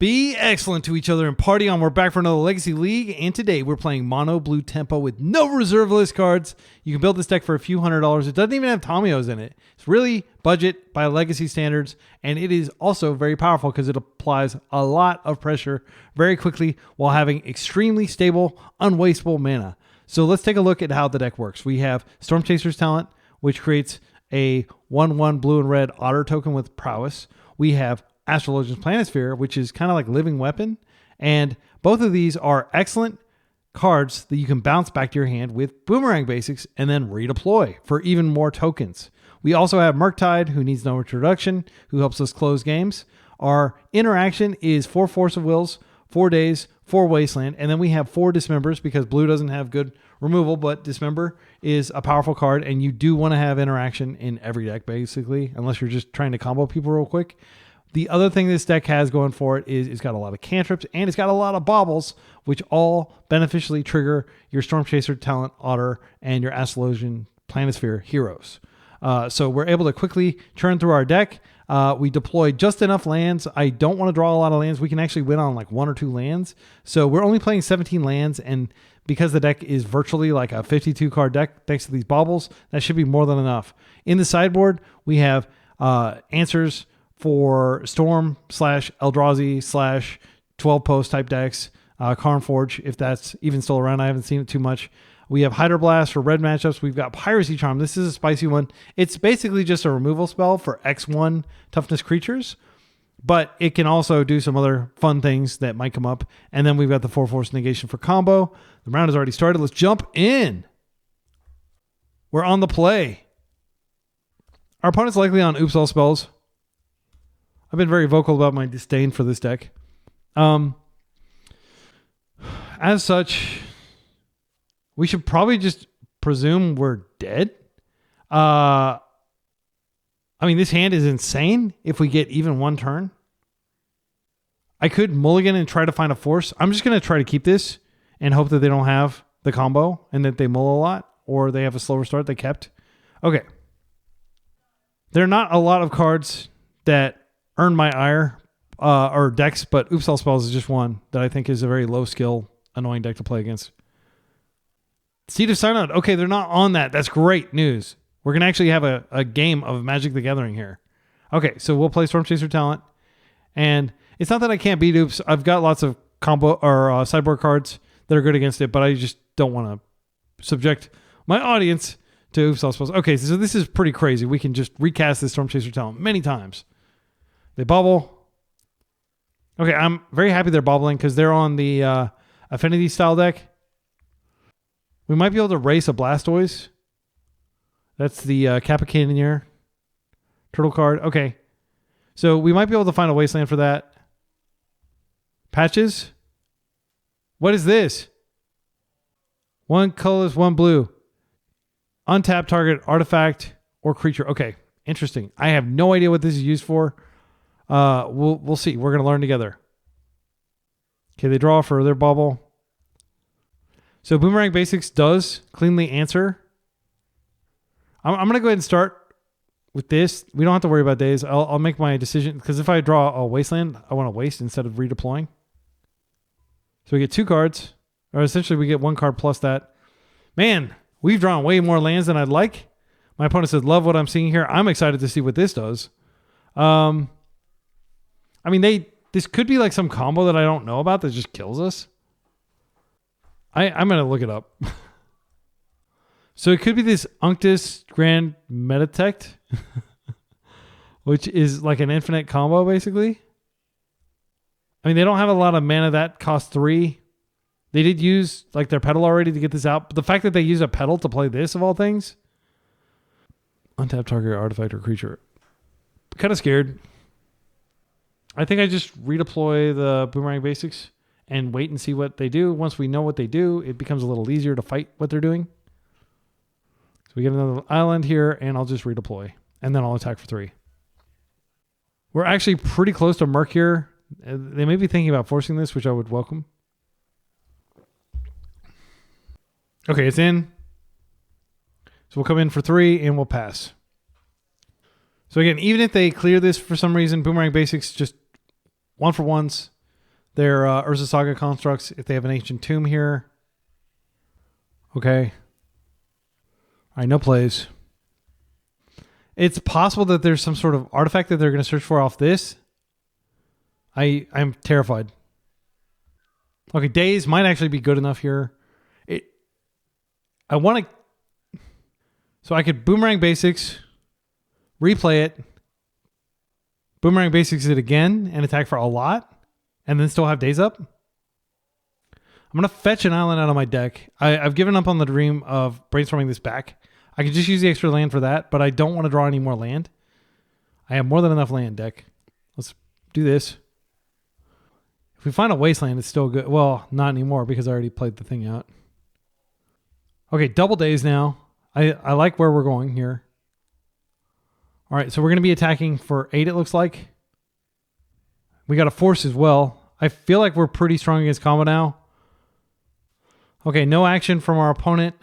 Be excellent to each other and party on. We're back for another Legacy League, and today we're playing Mono Blue Tempo with no reserve list cards. You can build this deck for a few $100s. It doesn't even have Tommyos in it. It's really budget by Legacy standards, and it is also very powerful because it applies a lot of pressure very quickly while having extremely stable, unwastable mana. So let's take a look at how the deck works. We have Storm Chaser's Talent, which creates a 1/1 blue and red otter token with prowess. We have Astrologian's Planisphere, which is kind of like Living Weapon. And both of these are excellent cards that you can bounce back to your hand with Boomerang Basics and then redeploy for even more tokens. We also have Murktide, who needs no introduction, who helps us close games. Our interaction is 4 Force of Wills, 4 Days, 4 Wasteland, and then we have 4 Dismembers because blue doesn't have good removal, but Dismember is a powerful card, and you do want to have interaction in every deck, basically, unless you're just trying to combo people real quick. The other thing this deck has going for it is it's got a lot of cantrips and it's got a lot of baubles, which all beneficially trigger your Storm Chaser, Talent, Otter, and your Astrologian Planisphere heroes. So we're able to quickly churn through our deck. We deploy just enough lands. I don't want to draw a lot of lands. We can actually win on like 1 or 2 lands. So we're only playing 17 lands, and because the deck is virtually like a 52 card deck thanks to these baubles, that should be more than enough. In the sideboard, we have answers for Storm / Eldrazi / 12 post type decks, Karnforge, if that's even still around. I haven't seen it too much. We have Hydroblast for red matchups. We've got Piracy Charm. This is a spicy one. It's basically just a removal spell for X1 toughness creatures, but it can also do some other fun things that might come up. And then we've got the 4 Force Negation for combo. The round has already started. Let's jump in. We're on the play. Our opponent's likely on Oops All Spells. I've been very vocal about my disdain for this deck. As such, we should probably just presume we're dead. I mean, this hand is insane if we get even 1 turn. I could mulligan and try to find a force. I'm just going to try to keep this and hope that they don't have the combo and that they mull a lot, or they have a slower start they kept. Okay. There are not a lot of cards that earn my ire or decks, but Oops All Spells is just one that I think is a very low skill, annoying deck to play against. Seed of Synod. Okay, they're not on that. That's great news. We're going to actually have a game of Magic the Gathering here. Okay, so we'll play Storm Chaser Talent. And it's not that I can't beat Oops. I've got lots of combo or sideboard cards that are good against it, but I just don't want to subject my audience to Oops All Spells. Okay, so this is pretty crazy. We can just recast this Storm Chaser Talent many times. They bubble. Okay, I'm very happy they're bubbling because they're on the Affinity style deck. We might be able to race a Blastoise. That's the Kappa Cannoneer turtle card. Okay, so we might be able to find a Wasteland for that. Patches? What is this? 1 colorless, 1 blue. Untap target artifact or creature. Okay, interesting. I have no idea what this is used for. We'll see. We're going to learn together. Okay, they draw for their bubble. So Boomerang Basics does cleanly answer. I'm going to go ahead and start with this. We don't have to worry about days. I'll make my decision, because if I draw a Wasteland, I want to waste instead of redeploying. So we get 2 cards, or essentially we get 1 card plus that. Man, we've drawn way more lands than I'd like. My opponent said, love what I'm seeing here. I'm excited to see what this does. I mean, this could be like some combo that I don't know about that just kills us. I'm going to look it up. So it could be this Unctus Grand Metatect, which is like an infinite combo, basically. I mean, they don't have a lot of mana that costs 3. They did use like their pedal already to get this out. But the fact that they use a pedal to play this, of all things. Untap target artifact or creature. Kind of scared. I think I just redeploy the Boomerang Basics and wait and see what they do. Once we know what they do, it becomes a little easier to fight what they're doing. So we get another island here, and I'll just redeploy. And then I'll attack for 3. We're actually pretty close to Merc here. They may be thinking about forcing this, which I would welcome. Okay, it's in. So we'll come in for 3, and we'll pass. So again, even if they clear this for some reason, Boomerang Basics just 1 for 1s. their Urza Saga constructs if they have an Ancient Tomb here. Okay. All right, no plays. It's possible that there's some sort of artifact that they're going to search for off this. I'm terrified. Okay, Days might actually be good enough here. I want to... So I could Boomerang Basics, replay it, Boomerang Basics it again, and attack for a lot, and then still have Days up. I'm going to fetch an island out of my deck. I've given up on the dream of brainstorming this back. I could just use the extra land for that, but I don't want to draw any more land. I have more than enough land deck. Let's do this. If we find a Wasteland, it's still good. Well, not anymore because I already played the thing out. Okay, double Days now. I like where we're going here. All right, so we're going to be attacking for 8, it looks like. We got a Force as well. I feel like we're pretty strong against combo now. Okay, no action from our opponent.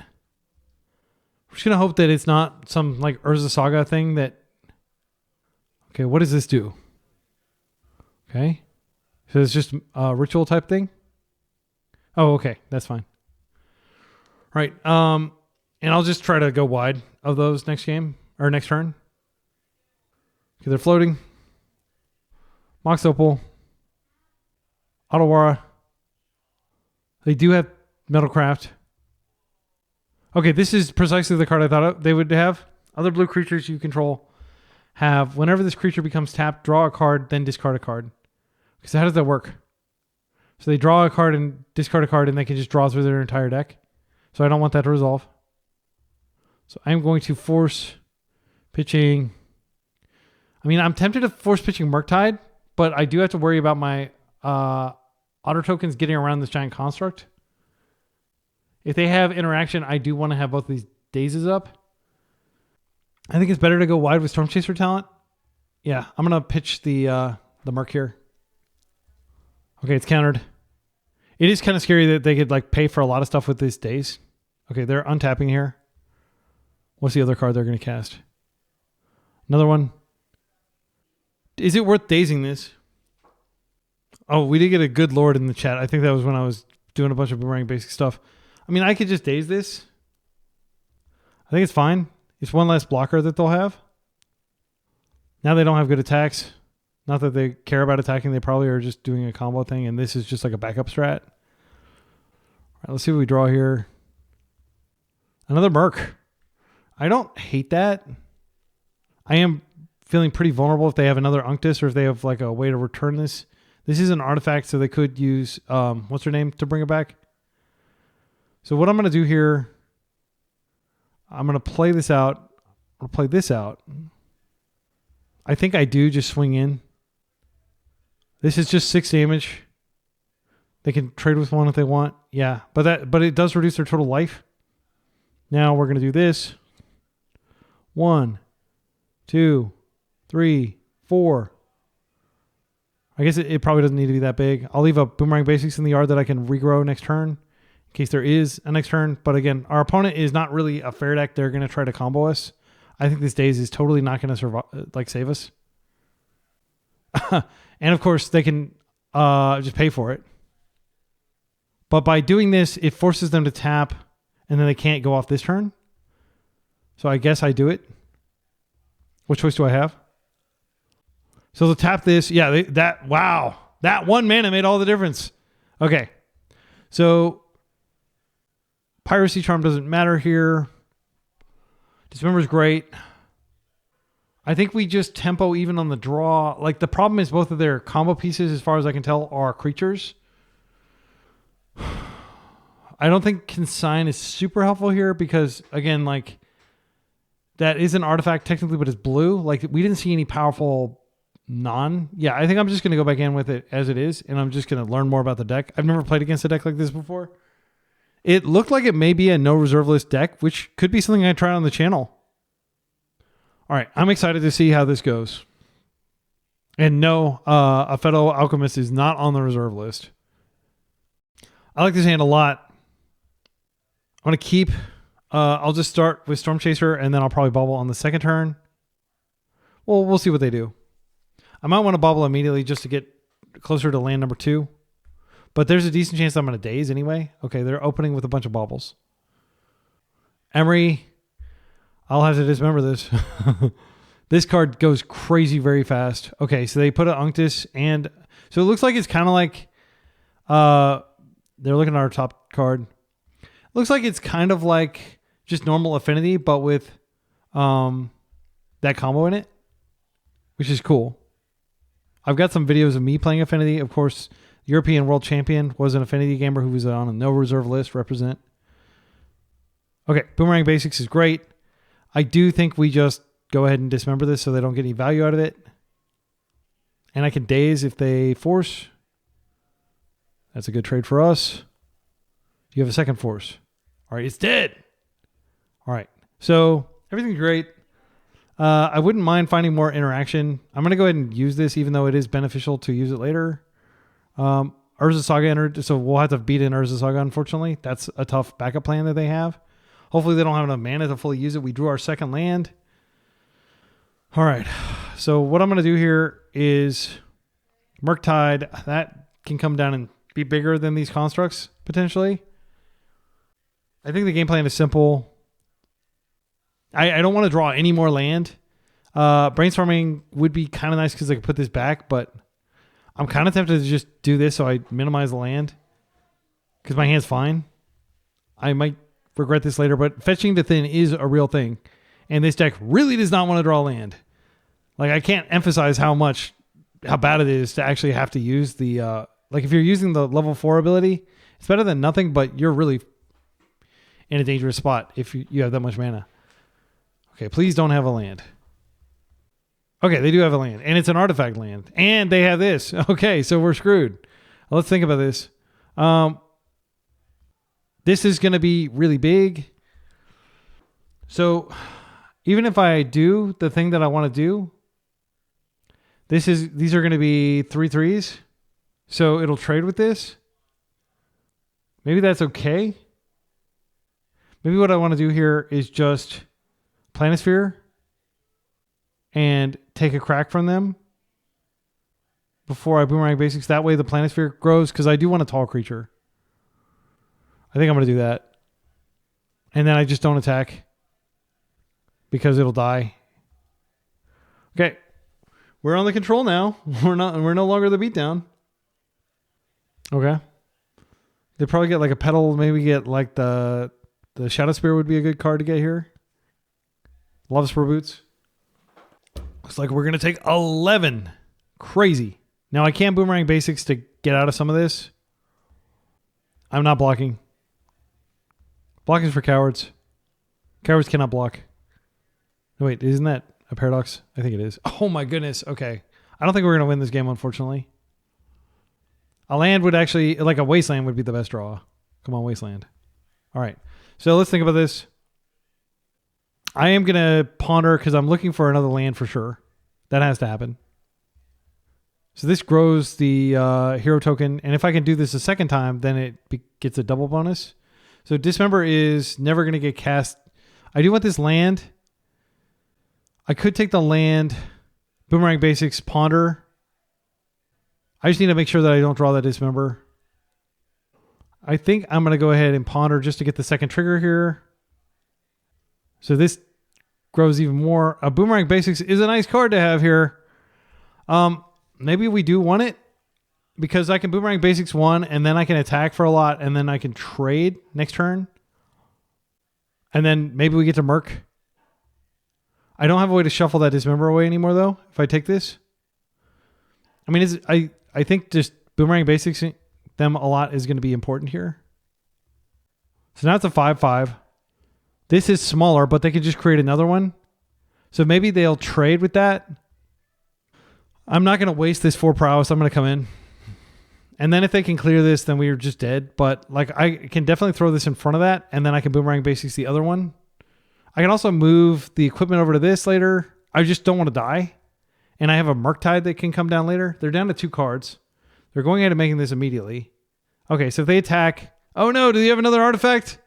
We're just going to hope that it's not some like Urza Saga thing that... Okay, what does this do? Okay. So it's just a ritual type thing? Oh, okay. That's fine. All right. And I'll just try to go wide of those next game or next turn. Okay, they're floating. Mox Opal. Otawara. They do have Metalcraft. Okay, this is precisely the card I thought they would have. Other blue creatures you control have, whenever this creature becomes tapped, draw a card, then discard a card. So how does that work? So they draw a card and discard a card, and they can just draw through their entire deck. So I don't want that to resolve. So I'm going to force pitching. I mean, I'm tempted to force pitching Murktide, but I do have to worry about my Otter tokens getting around this giant construct. If they have interaction, I do want to have both of these Dazes up. I think it's better to go wide with Storm Chaser talent. Yeah, I'm going to pitch the Murk here. Okay, it's countered. It is kind of scary that they could like pay for a lot of stuff with these Daze. Okay, they're untapping here. What's the other card they're going to cast? Another one. Is it worth dazing this? Oh, we did get a good Lord in the chat. I think that was when I was doing a bunch of Boomerang basic stuff. I mean, I could just daze this. I think it's fine. It's one less blocker that they'll have. Now they don't have good attacks. Not that they care about attacking. They probably are just doing a combo thing, and this is just like a backup strat. All right, let's see what we draw here. Another Merc. I don't hate that. I am feeling pretty vulnerable if they have another Unctus or if they have like a way to return this. This is an artifact, so they could use, what's her name, to bring it back. So what I'm going to do here, I'm going to play this out. I'll play this out. I think I do just swing in. This is just 6 damage. They can trade with 1 if they want. Yeah, but it does reduce their total life. Now we're going to do this. 1, 2, 3, 4. I guess it probably doesn't need to be that big. I'll leave a Boomerang Basics in the yard that I can regrow next turn in case there is a next turn. But again, our opponent is not really a fair deck. They're going to try to combo us. I think this Daze is totally not going to survive, like save us. And of course, they can just pay for it. But by doing this, it forces them to tap, and then they can't go off this turn. So I guess I do it. What choice do I have? So they'll tap this. Yeah, wow. That 1 mana made all the difference. Okay. So Piracy Charm doesn't matter here. Dismember is great. I think we just tempo even on the draw. Like the problem is both of their combo pieces, as far as I can tell, are creatures. I don't think Consign is super helpful here because, again, like that is an artifact technically, but it's blue. Like we didn't see any powerful Yeah, I think I'm just going to go back in with it as it is, and I'm just going to learn more about the deck. I've never played against a deck like this before. It looked like it may be a no reserve list deck, which could be something I try on the channel. All right, I'm excited to see how this goes. And no, a fellow Alchemist is not on the reserve list. I like this hand a lot. I'm going to keep... I'll just start with Storm Chaser, and then I'll probably bubble on the second turn. Well, we'll see what they do. I might want to bubble immediately just to get closer to land number 2. But there's a decent chance I'm going to daze anyway. Okay, they're opening with a bunch of baubles. Emery, I'll have to dismember this. This card goes crazy very fast. Okay, so they put an Unctus, and so it looks like it's kind of like they're looking at our top card. Looks like it's kind of like just normal Affinity, but with that combo in it, which is cool. I've got some videos of me playing Affinity. Of course, European World Champion was an Affinity gamer who was on a no reserve list, represent. Okay, Boomerang Basics is great. I do think we just go ahead and dismember this so they don't get any value out of it. And I can daze if they force. That's a good trade for us. You have a second force. All right, it's dead. All right, so everything's great. I wouldn't mind finding more interaction. I'm going to go ahead and use this, even though it is beneficial to use it later. Urza Saga entered, so we'll have to beat in Urza Saga, unfortunately. That's a tough backup plan that they have. Hopefully they don't have enough mana to fully use it. We drew our second land. All right, so what I'm going to do here is Murktide. That can come down and be bigger than these constructs, potentially. I think the game plan is simple. I don't want to draw any more land. Brainstorming would be kind of nice because I could put this back, but I'm kind of tempted to just do this so I minimize the land because my hand's fine. I might regret this later, but fetching to thin is a real thing. And this deck really does not want to draw land. Like, I can't emphasize how bad it is to actually have to use the, like if you're using the level 4 ability, it's better than nothing, but you're really in a dangerous spot if you have that much mana. Okay, please don't have a land. Okay, they do have a land, and it's an artifact land, and they have this. Okay, so we're screwed. Let's think about this. This is going to be really big. So even if I do the thing that I want to do, these are going to be 3/3s. So it'll trade with this. Maybe that's okay. Maybe what I want to do here is just Planisphere and take a crack from them before I Boomerang Basics. That way the Planisphere grows, because I do want a tall creature. I think I'm going to do that. And then I just don't attack because it'll die. Okay. We're on the control now. We're no longer the beatdown. Okay. They probably get like a petal, maybe get like the Shadow Spear would be a good card to get here. Love Spur Boots. Looks like we're going to take 11. Crazy. Now I can Boomerang Basics to get out of some of this. I'm not blocking. Blocking is for cowards. Cowards cannot block. No, wait, isn't that a paradox? I think it is. Oh my goodness. Okay. I don't think we're going to win this game, unfortunately. A land would actually, like a Wasteland would be the best draw. Come on, Wasteland. All right. So let's think about this. I am going to ponder because I'm looking for another land for sure. That has to happen. So this grows the hero token. And if I can do this a second time, then it gets a double bonus. So Dismember is never going to get cast. I do want this land. I could take the land, Boomerang Basics, Ponder. I just need to make sure that I don't draw that Dismember. I think I'm going to go ahead and Ponder just to get the second trigger here. So this grows even more. A Boomerang Basics is a nice card to have here. Maybe we do want it because I can Boomerang Basics 1 and then I can attack for a lot and then I can trade next turn. And then maybe we get to Merc. I don't have a way to shuffle that Dismember away anymore though if I take this. I mean, I think just Boomerang Basics them a lot is going to be important here. So now it's a 5/5. This is smaller, but they can just create another one. So maybe they'll trade with that. I'm not going to waste this 4 prowess. I'm going to come in. And then if they can clear this, then we are just dead. But like I can definitely throw this in front of that, and then I can Boomerang Basics the other one. I can also move the equipment over to this later. I just don't want to die. And I have a Murktide that can come down later. They're down to 2 cards. They're going ahead and making this immediately. Okay, so if they attack... Oh no, do they have another artifact?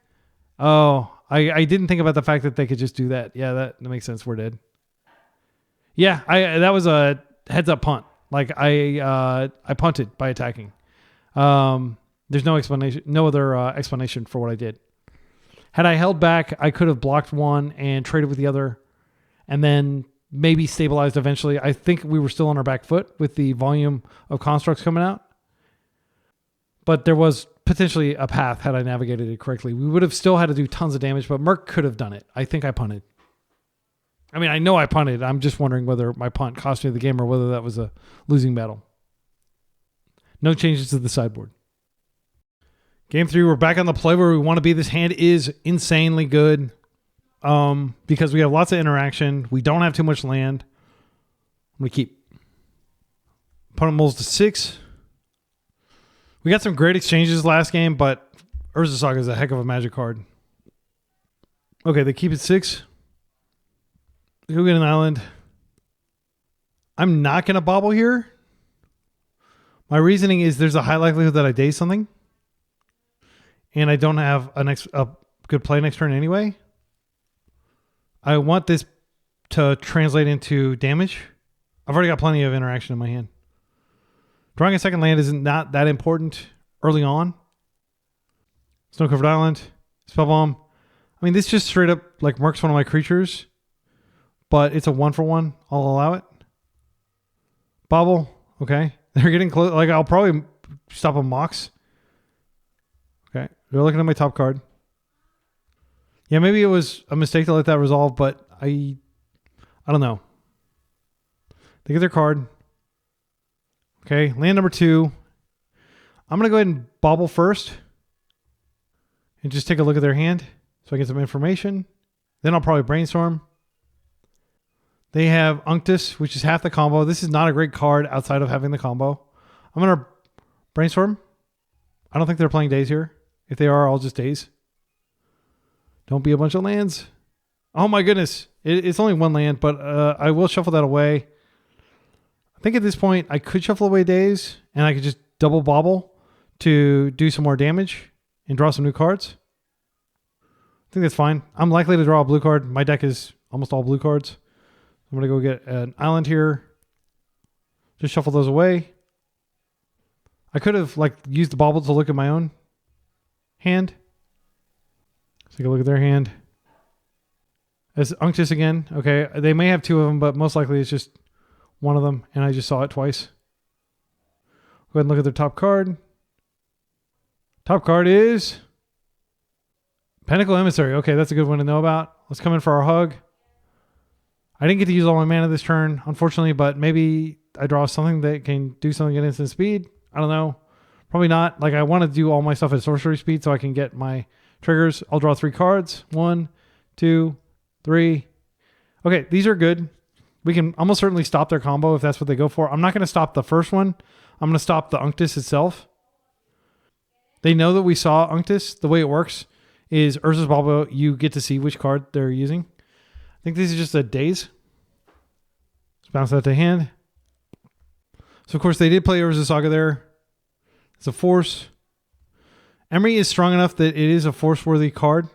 Oh, I didn't think about the fact that they could just do that. Yeah, that makes sense. We're dead. Yeah, that was a heads up punt. Like I punted by attacking. There's no explanation, no other explanation for what I did. Had I held back, I could have blocked one and traded with the other, and then maybe stabilized eventually. I think we were still on our back foot with the volume of constructs coming out. But there was potentially a path had I navigated it correctly. We would have still had to do tons of damage, but Merc could have done it. I think I punted. I mean, I know I punted. I'm just wondering whether my punt cost me the game or whether that was a losing battle. No changes to the sideboard. Game 3, we're back on the play where we want to be. This hand is insanely good because we have lots of interaction. We don't have too much land. I'm going to keep. Opponent mulls to 6. We got some great exchanges last game, but Urza Saga is a heck of a Magic card. Okay, they keep it 6. Go get an island. I'm not going to bobble here. My reasoning is there's a high likelihood that I daze something. And I don't have a good play next turn anyway. I want this to translate into damage. I've already got plenty of interaction in my hand. Drawing a second land is not that important early on. Snow-covered island. Spellbomb. I mean, this just straight up like marks one of my creatures. But it's a 1-for-1. I'll allow it. Bobble. Okay. They're getting close. Like, I'll probably stop a Mox. Okay. They're looking at my top card. Yeah, maybe it was a mistake to let that resolve, but I don't know. They get their card. Okay. Land number 2. I'm going to go ahead and bobble first. And just take a look at their hand. So I get some information. Then I'll probably brainstorm. They have Unctus, which is half the combo. This is not a great card outside of having the combo. I'm going to brainstorm. I don't think they're playing days here. If they are, I'll just daze. Don't be a bunch of lands. Oh my goodness. It's only 1 land, but I will shuffle that away. I think at this point, I could shuffle away days, and I could just double bobble to do some more damage and draw some new cards. I think that's fine. I'm likely to draw a blue card. My deck is almost all blue cards. I'm going to go get an island here. Just shuffle those away. I could have used the bauble to look at my own hand. Let's take a look at their hand. It's Unctus again. Okay, they may have 2 of them, but most likely it's just one of them, and I just saw it twice. Go ahead and look at their top card. Top card is Pinnacle Emissary. Okay, that's a good one to know about. Let's come in for our hug. I didn't get to use all my mana this turn, unfortunately, but maybe I draw something that can do something at instant speed. I don't know. Probably not. Like, I want to do all my stuff at sorcery speed so I can get my triggers. I'll draw 3 cards. 1, 2, 3. Okay, these are good. We can almost certainly stop their combo if that's what they go for. I'm not going to stop the first one. I'm going to stop the Unctus itself. They know that we saw Unctus. The way it works is Urza's Bauble, you get to see which card they're using. I think this is just a daze. Let's bounce that to hand. So, of course, they did play Urza Saga there. It's a force. Emery is strong enough that it is a force-worthy card.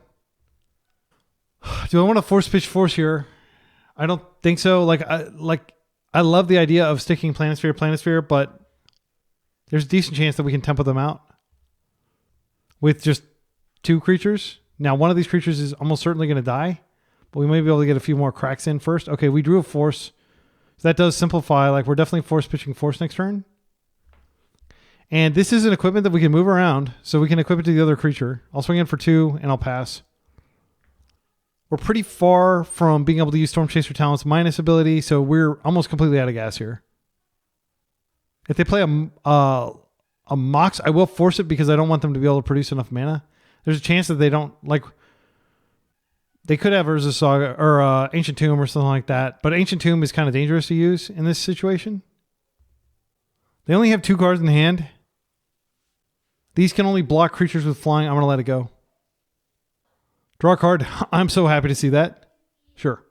Do I want to force pitch force here? I don't think so. I love the idea of sticking Planisphere, but there's a decent chance that we can tempo them out with just 2 creatures. Now, one of these creatures is almost certainly going to die, but we may be able to get a few more cracks in first. Okay, we drew a force. So that does simplify. Like, we're definitely force pitching force next turn. And this is an equipment that we can move around, so we can equip it to the other creature. I'll swing in for 2, and I'll pass. We're pretty far from being able to use Storm Chaser Talent's minus ability, so we're almost completely out of gas here. If they play a Mox, I will force it because I don't want them to be able to produce enough mana. There's a chance that they don't, they could have Urza Saga or Ancient Tomb or something like that, but Ancient Tomb is kind of dangerous to use in this situation. They only have 2 cards in hand. These can only block creatures with flying. I'm going to let it go. Draw a card. I'm so happy to see that. Sure.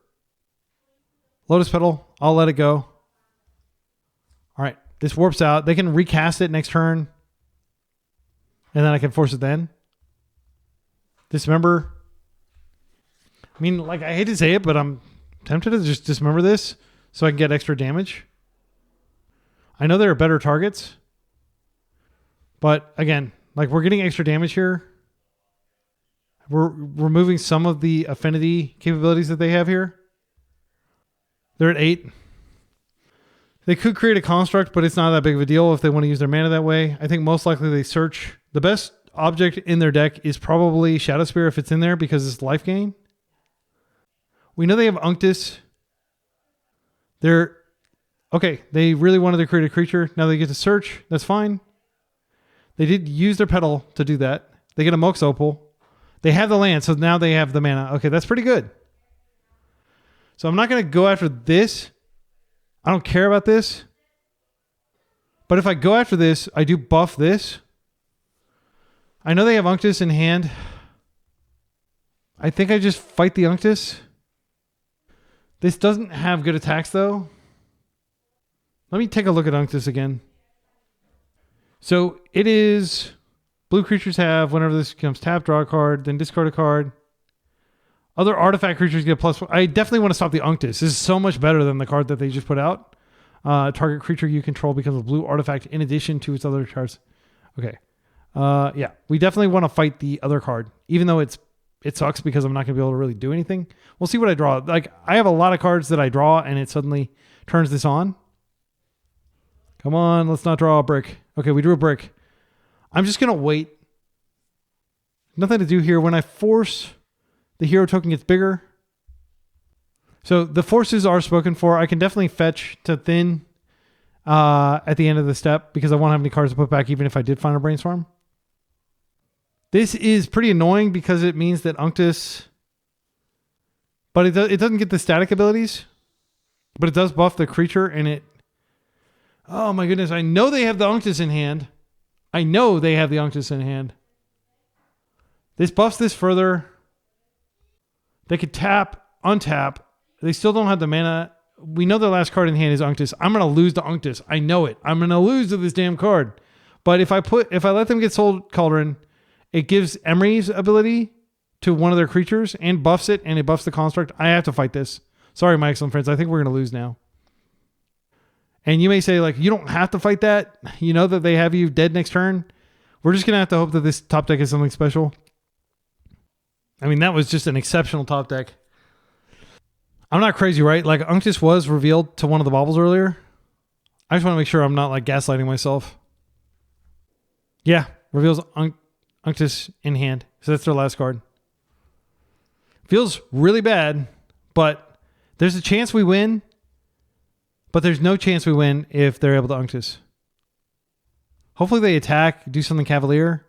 Lotus Petal. I'll let it go. All right. This warps out. They can recast it next turn. And then I can force it then. Dismember. I mean, I hate to say it, but I'm tempted to just dismember this so I can get extra damage. I know there are better targets. But again, Like we're getting extra damage here. We're removing some of the affinity capabilities that they have here. They're at 8. They could create a construct, but it's not that big of a deal if they want to use their mana that way. I think most likely they search. The best object in their deck is probably Shadow Spear if it's in there because it's life gain. We know they have Unctus. Okay, they really wanted to create a creature. Now they get to search. That's fine. They did use their pedal to do that. They get a Mox Opal. They have the land, so now they have the mana. Okay, that's pretty good. So I'm not going to go after this. I don't care about this. But if I go after this, I do buff this. I know they have Unctus in hand. I think I just fight the Unctus. This doesn't have good attacks, though. Let me take a look at Unctus again. So it is... Blue creatures have, whenever this becomes tap, draw a card, then discard a card. Other artifact creatures get +1. I definitely want to stop the Unctus. This is so much better than the card that they just put out. Target creature you control becomes a blue artifact in addition to its other cards. Okay. Yeah, we definitely want to fight the other card, even though it sucks because I'm not going to be able to really do anything. We'll see what I draw. Like, I have a lot of cards that I draw, and it suddenly turns this on. Come on, let's not draw a brick. Okay, we drew a brick. I'm just going to wait. Nothing to do here. When I force, the hero token gets bigger. So the forces are spoken for. I can definitely fetch to thin at the end of the step because I won't have any cards to put back even if I did find a brainstorm. This is pretty annoying because it means that Unctus... But it doesn't get the static abilities. But it does buff the creature and it... Oh my goodness. I know they have the Unctus in hand. I know they have the Unctus in hand. This buffs this further. They could tap, untap. They still don't have the mana. We know their last card in hand is Unctus. I'm going to lose to Unctus. I know it. I'm going to lose to this damn card. But if I let them get Soul Cauldron, it gives Emery's ability to one of their creatures and buffs it, and it buffs the construct. I have to fight this. Sorry, my excellent friends. I think we're going to lose now. And you may say, like, you don't have to fight that. You know that they have you dead next turn. We're just going to have to hope that this top deck is something special. I mean, that was just an exceptional top deck. I'm not crazy, right? Like, Unctus was revealed to one of the baubles earlier. I just want to make sure I'm not, like, gaslighting myself. Yeah, reveals Unctus in hand. So that's their last card. Feels really bad, but there's a chance we win. But there's no chance we win if they're able to Unctus. Hopefully they attack, do something cavalier.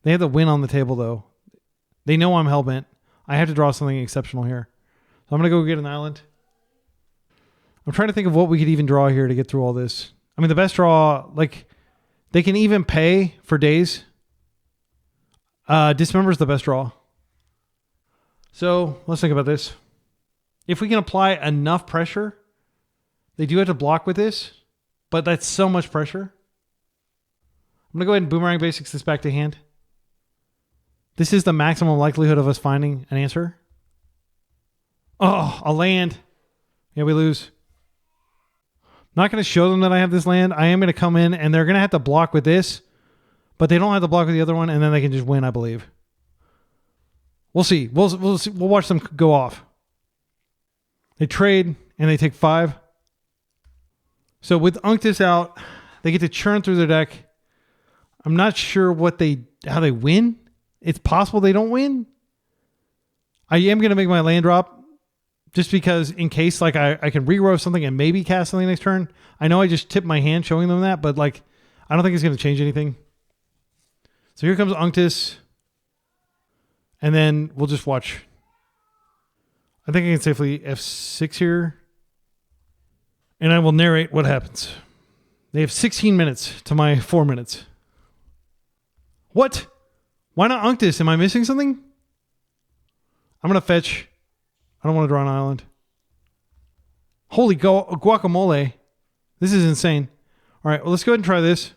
They have the win on the table, though. They know I'm hellbent. I have to draw something exceptional here. So I'm going to go get an island. I'm trying to think of what we could even draw here to get through all this. I mean, the best draw, like, they can even pay for days. Dismember's the best draw. So let's think about this. If we can apply enough pressure... They do have to block with this, but that's so much pressure. I'm going to go ahead and Boomerang Basics this back to hand. This is the maximum likelihood of us finding an answer. Oh, a land. Yeah, we lose. Not going to show them that I have this land. I am going to come in, and they're going to have to block with this, but they don't have to block with the other one, and then they can just win, I believe. We'll see. We'll see. We'll watch them go off. They trade, and they take 5. So with Unctus out, they get to churn through their deck. I'm not sure how they win. It's possible they don't win. I am going to make my land drop just because in case like I can reroll something and maybe cast something next turn. I know I just tipped my hand showing them that, but like I don't think it's going to change anything. So here comes Unctus. And then we'll just watch. I think I can safely F6 here. And I will narrate what happens. They have 16 minutes to my 4 minutes. What? Why not Unctus? Am I missing something? I'm going to fetch. I don't want to draw an island. Holy guacamole. This is insane. All right, well, let's go ahead and try this.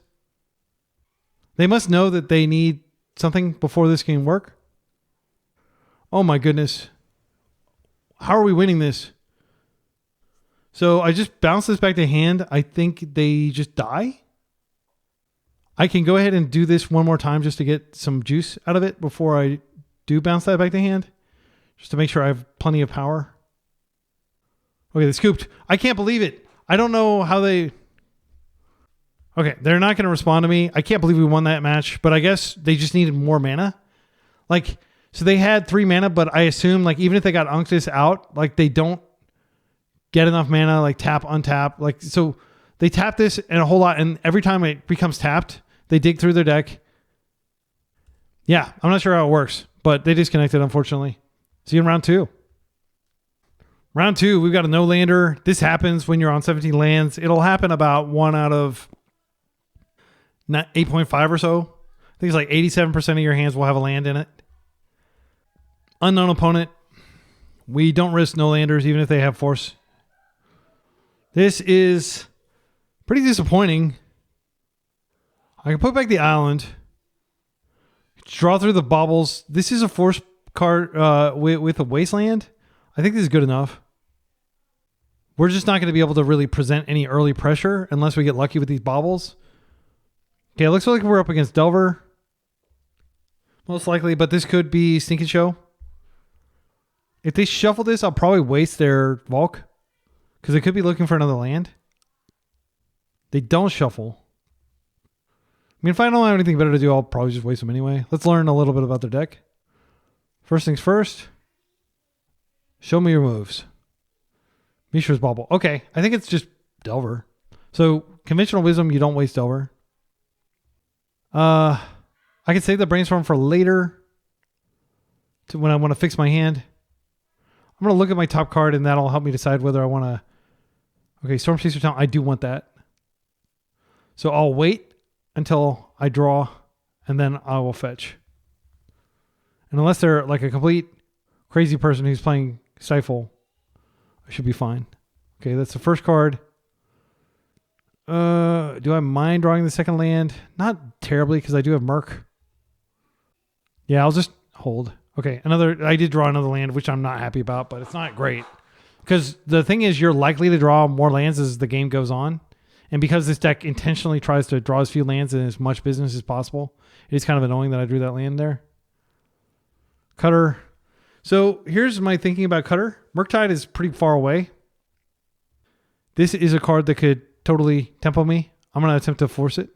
They must know that they need something before this can work. Oh my goodness. How are we winning this? So I just bounce this back to hand. I think they just die. I can go ahead and do this one more time just to get some juice out of it before I do bounce that back to hand. Just to make sure I have plenty of power. Okay, they scooped. I can't believe it. I don't know how they... Okay, they're not going to respond to me. I can't believe we won that match, but I guess they just needed more mana. Like, so they had 3 mana, but I assume, like, even if they got Unctus out, like, they don't get enough mana, like, tap, untap. Like, so they tap this and a whole lot, and every time it becomes tapped, they dig through their deck. Yeah, I'm not sure how it works, but they disconnected, unfortunately. See you in round 2. Round 2, we've got a no-lander. This happens when you're on 17 lands. It'll happen about 1 out of 8.5 or so. I think it's like 87% of your hands will have a land in it. Unknown opponent. We don't risk no-landers even if they have force. This is pretty disappointing. I can put back the island. Draw through the baubles. This is a force card with a Wasteland. I think this is good enough. We're just not going to be able to really present any early pressure unless we get lucky with these baubles. Okay, it looks like we're up against Delver. Most likely, but this could be Sneak and Show. If they shuffle this, I'll probably waste their Volk. Because they could be looking for another land. They don't shuffle. I mean, if I don't have anything better to do, I'll probably just waste them anyway. Let's learn a little bit about their deck. First things first. Show me your moves. Mishra's Bauble. Okay, I think it's just Delver. So, conventional wisdom, you don't waste Delver. I can save the brainstorm for later. To when I want to fix my hand. I'm going to look at my top card and that'll help me decide whether I want to... Okay, Storm Chaser Talent. I do want that. So I'll wait until I draw and then I will fetch. And unless they're like a complete crazy person who's playing Stifle, I should be fine. Okay, that's the first card. Do I mind drawing the second land? Not terribly because I do have Merc. Yeah, I'll just hold. Okay, I did draw another land, which I'm not happy about, but it's not great. Because the thing is, you're likely to draw more lands as the game goes on. And because this deck intentionally tries to draw as few lands and as much business as possible, it is kind of annoying that I drew that land there. Cutter. So here's my thinking about Cutter. Murktide is pretty far away. This is a card that could totally tempo me. I'm going to attempt to force it.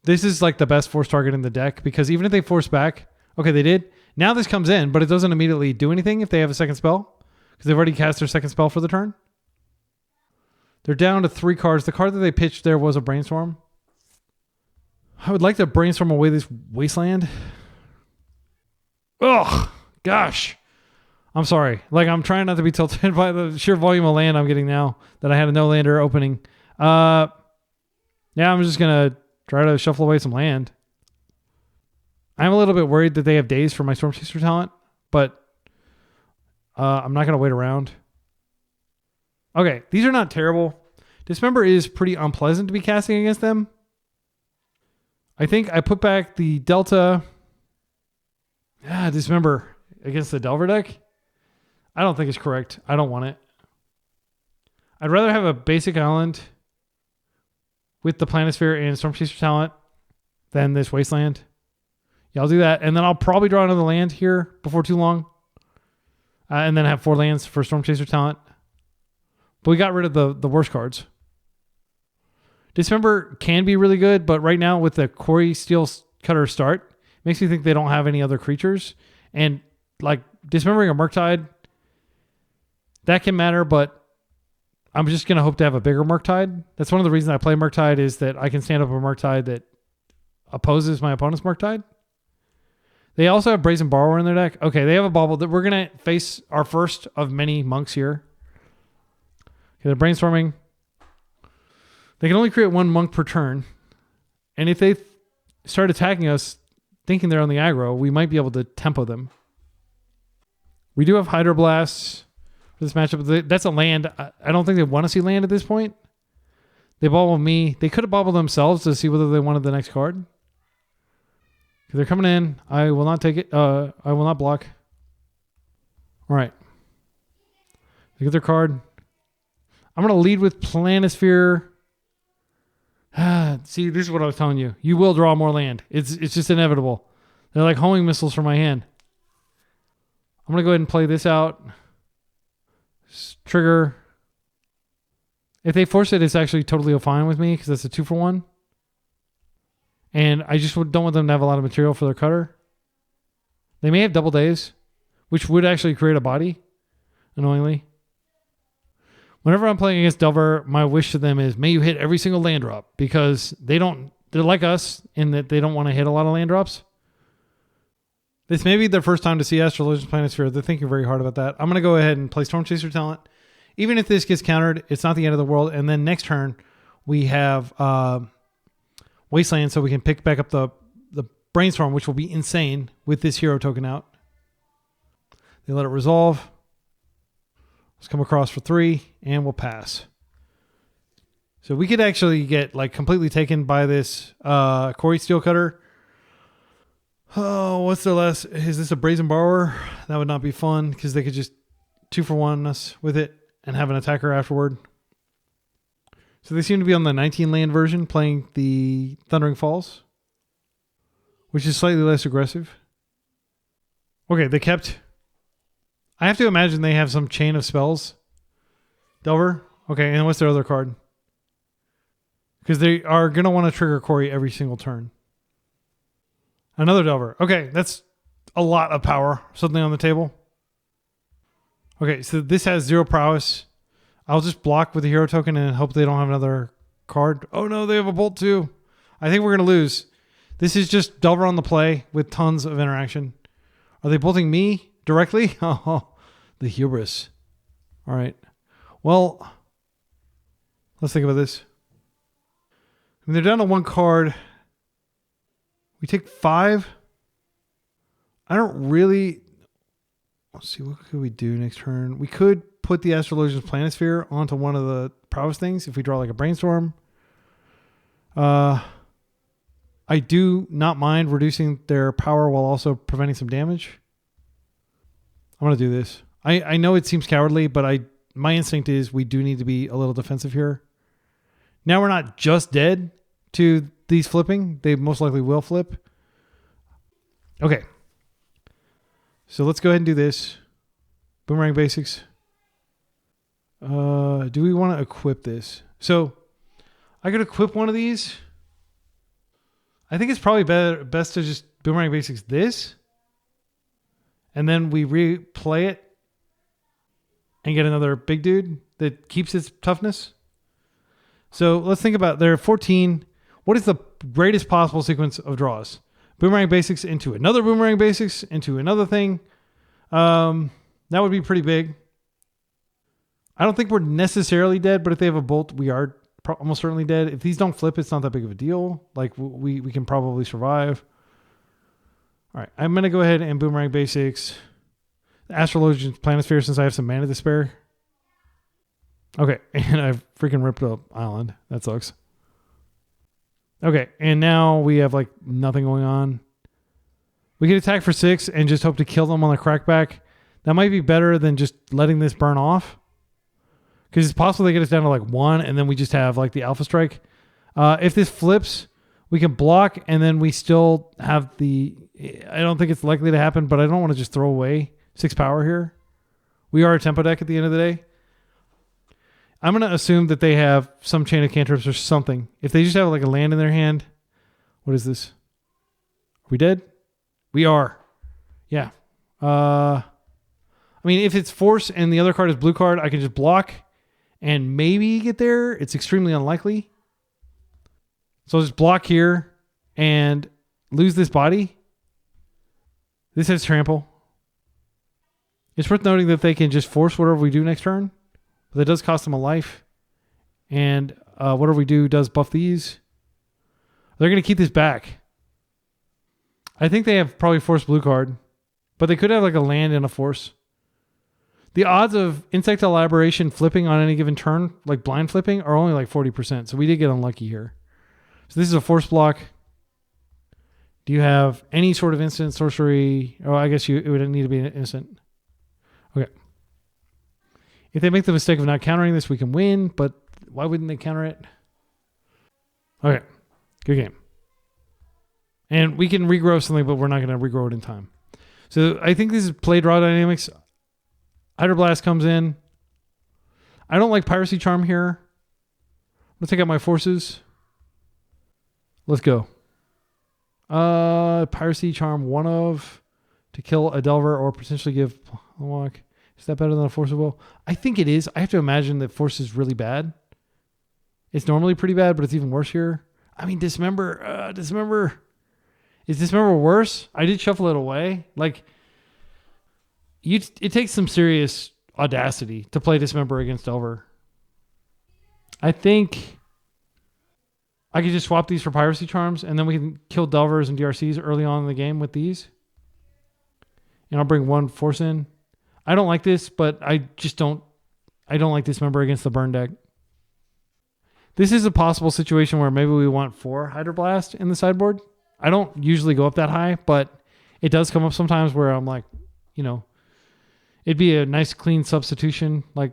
This is like the best force target in the deck because even if they force back, okay, they did. Now this comes in, but it doesn't immediately do anything if they have a second spell because they've already cast their second spell for the turn. They're down to 3 cards. The card that they pitched there was a Brainstorm. I would like to Brainstorm away this Wasteland. Ugh, gosh. I'm sorry. Like, I'm trying not to be tilted by the sheer volume of land I'm getting now that I had a no-lander opening. Yeah, I'm just going to try to shuffle away some land. I'm a little bit worried that they have days for my Storm Chaser talent, but I'm not going to wait around. Okay, these are not terrible. Dismember is pretty unpleasant to be casting against them. I think I put back the Delta. Dismember against the Delver deck. I don't think it's correct. I don't want it. I'd rather have a basic island with the Planisphere and Storm Chaser talent than this Wasteland. Yeah, I'll do that. And then I'll probably draw another land here before too long. And then have 4 lands for Storm Chaser talent. But we got rid of the worst cards. Dismember can be really good, but right now with the Quarry Steel Cutter start, makes me think they don't have any other creatures. And like dismembering a Murktide, that can matter, but I'm just going to hope to have a bigger Murktide. That's one of the reasons I play Murktide is that I can stand up a Murktide that opposes my opponent's Murktide. They also have Brazen Borrower in their deck. Okay, they have a bauble that we're going to face our first of many monks here. Okay, they're brainstorming. They can only create 1 monk per turn. And if they start attacking us thinking they're on the aggro, we might be able to tempo them. We do have Hydroblasts for this matchup. That's a land. I don't think they want to see land at this point. They bauble me. They could have baubled themselves to see whether they wanted the next card. They're coming in. I will not take it. I will not block. All right. They get their card. I'm going to lead with Planisphere. See, this is what I was telling you. You will draw more land. It's just inevitable. They're like homing missiles from my hand. I'm going to go ahead and play this out. Trigger. If they force it, it's actually totally fine with me because that's a 2-for-1. And I just don't want them to have a lot of material for their cutter. They may have double days, which would actually create a body, annoyingly. Whenever I'm playing against Delver, my wish to them is, may you hit every single land drop, because they're like us in that they don't want to hit a lot of land drops. This may be their first time to see Astral Legends Planisphere. They're thinking very hard about that. I'm going to go ahead and play Storm Chaser Talent. Even if this gets countered, it's not the end of the world. And then next turn, we have Wasteland, so we can pick back up the Brainstorm, which will be insane with this hero token out. They let it resolve. Let's come across for 3, and we'll pass. So we could actually get like completely taken by this Quarry Steel Cutter. Oh, what's the last? Is this a Brazen Borrower? That would not be fun because they could just 2-for-1 us with it and have an attacker afterward. So they seem to be on the 19 land version playing the Thundering Falls, which is slightly less aggressive. Okay, they kept... I have to imagine they have some chain of spells. Delver. Okay, and what's their other card? Because they are going to want to trigger Quarry every single turn. Another Delver. Okay, that's a lot of power. Something on the table. Okay, so this has 0 prowess. I'll just block with a hero token and hope they don't have another card. Oh no, they have a bolt too. I think we're going to lose. This is just Delver on the play with tons of interaction. Are they bolting me directly? Oh, the hubris. All right. Well, let's think about this. I mean, they're down to 1 card. We take 5. I don't really... Let's see, what could we do next turn? We could put the Astral Legends Planisphere onto one of the prowess things if we draw like a Brainstorm. I do not mind reducing their power while also preventing some damage. I'm going to do this. I know it seems cowardly, but my instinct is we do need to be a little defensive here. Now we're not just dead to these flipping. They most likely will flip. Okay. So let's go ahead and do this. Boomerang Basics. Do we want to equip this? So I could equip one of these. I think it's probably best to just Boomerang Basics this. And then we replay it and get another big dude that keeps its toughness. So let's think about, there are 14. What is the greatest possible sequence of draws? Boomerang Basics into another Boomerang Basics into another thing. That would be pretty big. I don't think we're necessarily dead, but if they have a bolt, we are almost certainly dead. If these don't flip, it's not that big of a deal. Like we can probably survive. All right, I'm going to go ahead and Boomerang Basics. Astral Legends Planisphere since I have some mana to spare. Okay, and I've freaking ripped up Island. That sucks. Okay, and now we have like nothing going on. We can attack for 6 and just hope to kill them on the crackback. That might be better than just letting this burn off. Because it's possible they get us down to like 1 and then we just have like the Alpha Strike. If this flips, we can block and then we still have the... I don't think it's likely to happen, but I don't want to just throw away 6 power here. We are a tempo deck at the end of the day. I'm going to assume that they have some chain of cantrips or something. If they just have like a land in their hand. What is this? Are we dead? We are. Yeah. I mean, if it's force and the other card is blue card, I can just block and maybe get there. It's extremely unlikely. So I'll just block here and lose this body. This has trample. It's worth noting that they can just force whatever we do next turn. But that does cost them a life. And whatever we do does buff these. They're going to keep this back. I think they have probably force blue card. But they could have like a land and a force. The odds of insect elaboration flipping on any given turn, like blind flipping, are only like 40%. So we did get unlucky here. So this is a force block. Do you have any sort of instant sorcery? Oh, I guess it would need to be an instant. Okay. If they make the mistake of not countering this, we can win. But why wouldn't they counter it? Okay. Good game. And we can regrow something, but we're not going to regrow it in time. So I think this is play draw dynamics. Hydroblast comes in. I don't like Piracy Charm here. Let's take out my forces. Let's go. Piracy Charm, one of to kill a Delver or potentially give a walk. Is that better than a Force of Will? I think it is. I have to imagine that Force is really bad. It's normally pretty bad, but it's even worse here. I mean, Dismember. Dismember. Is Dismember worse? I did shuffle it away. Like, it takes some serious audacity to play Dismember against Delver. I think I could just swap these for Piracy Charms, and then we can kill Delvers and DRCs early on in the game with these. And I'll bring one Force in. I don't like this, but I don't like Dismember against the burn deck. This is a possible situation where maybe we want 4 Hydroblast in the sideboard. I don't usually go up that high, but it does come up sometimes where I'm like, it'd be a nice clean substitution. Like,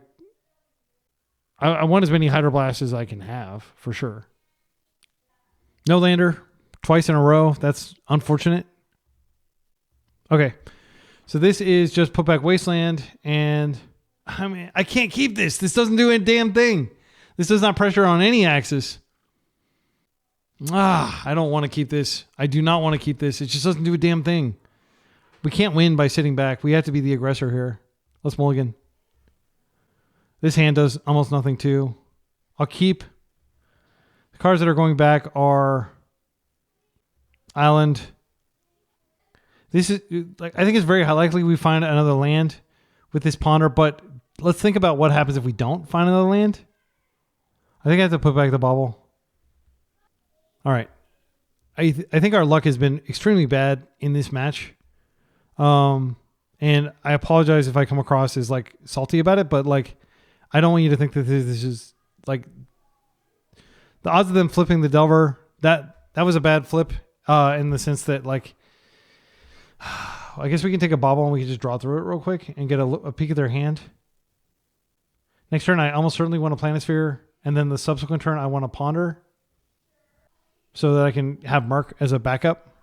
I want as many Hydroblasts as I can have, for sure. No lander, twice in a row. That's unfortunate. Okay, so this is just put back Wasteland, and I mean, I can't keep this. This doesn't do a damn thing. This does not pressure on any axis. I don't want to keep this. I do not want to keep this. It just doesn't do a damn thing. We can't win by sitting back. We have to be the aggressor here. Let's mulligan. This hand does almost nothing too. I'll keep. The cards that are going back are Island. This is like, I think it's very likely we find another land with this Ponder, but let's think about what happens if we don't find another land. I think I have to put back the bauble. All right. I think our luck has been extremely bad in this match. And I apologize if I come across as like salty about it, but like, I don't want you to think that this is like the odds of them flipping the Delver. That was a bad flip in the sense that like, I guess we can take a bauble and we can just draw through it real quick and get a peek at their hand. Next turn, I almost certainly want a Planisphere. And then the subsequent turn, I want to Ponder so that I can have Mark as a backup.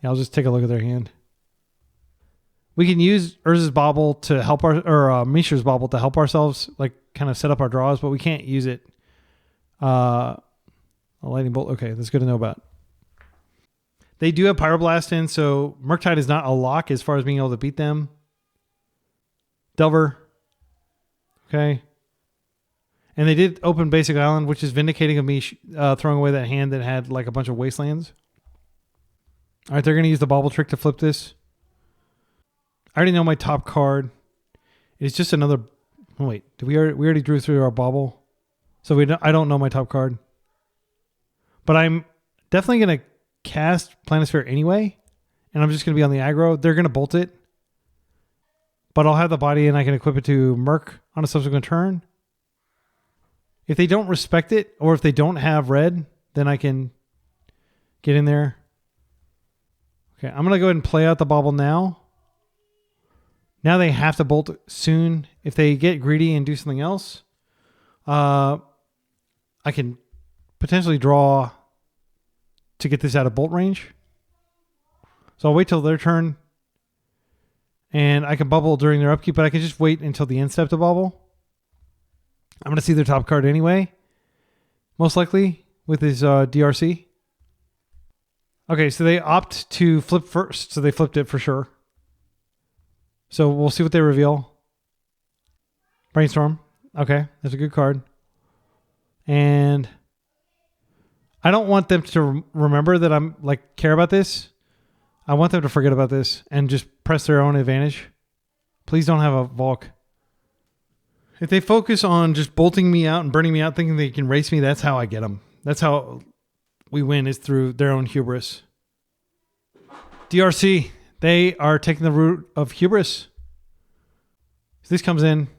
Yeah, I'll just take a look at their hand. We can use Urza's Bauble to help Mishra's Bauble to help ourselves, like kind of set up our draws, but we can't use it. A Lightning Bolt. Okay, that's good to know about. They do have Pyroblast in, so Murktide is not a lock as far as being able to beat them. Delver. Okay. And they did open Basic Island, which is vindicating of me throwing away that hand that had like a bunch of Wastelands. All right, they're going to use the Bauble trick to flip this. I already know my top card. It's just another... Oh, wait, we already drew through our Bauble? So I don't know my top card. But I'm definitely going to cast Planisphere anyway. And I'm just going to be on the aggro. They're going to bolt it. But I'll have the body and I can equip it to Merc on a subsequent turn. If they don't respect it, or if they don't have red, then I can get in there. Okay, I'm going to go ahead and play out the Bauble now. Now they have to bolt soon. If they get greedy and do something else, I can potentially draw to get this out of bolt range. So I'll wait till their turn. And I can bubble during their upkeep, but I can just wait until the end step to bubble. I'm going to see their top card anyway. Most likely with his DRC. Okay, so they opt to flip first. So they flipped it for sure. So we'll see what they reveal. Brainstorm. Okay, that's a good card. And I don't want them to remember that I'm like care about this. I want them to forget about this and just press their own advantage. Please don't have a Volk. If they focus on just bolting me out and burning me out, thinking they can race me, that's how I get them. That's how we win, is through their own hubris. DRC, they are taking the route of hubris. If this comes in,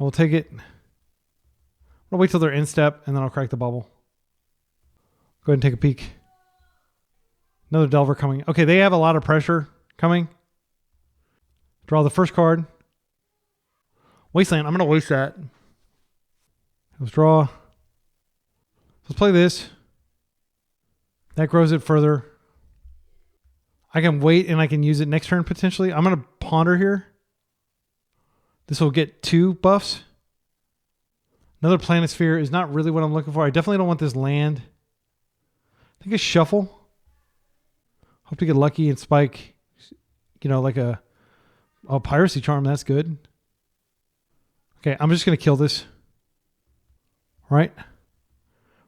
I will take it. I'll wait till they're in step and then I'll crack the bubble. Go ahead and take a peek. Another Delver coming. Okay, they have a lot of pressure coming. Draw the first card. Wasteland, I'm going to waste that. Let's draw. Let's play this. That grows it further. I can wait and I can use it next turn potentially. I'm going to ponder here. This will get 2 buffs. Another planet sphere is not really what I'm looking for. I definitely don't want this land. I think a shuffle. Hope to get lucky and spike, you know, like a piracy charm. That's good. Okay, I'm just going to kill this. Right?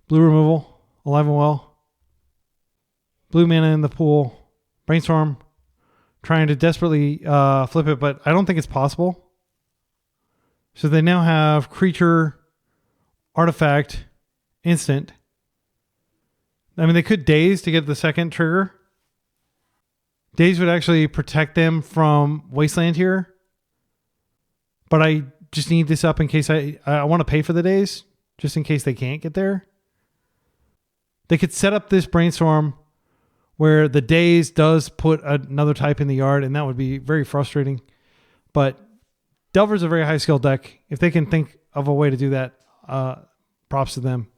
Blue removal. Alive and well. Blue mana in the pool. Brainstorm. Trying to desperately flip it, but I don't think it's possible. So they now have creature, artifact, instant. I mean, they could daze to get the second trigger. Daze would actually protect them from Wasteland here. But I just need this up in case I want to pay for the daze, just in case they can't get there. They could set up this brainstorm where the daze does put another type in the yard, and that would be very frustrating. But Delver's a very high skill deck. If they can think of a way to do that, props to them.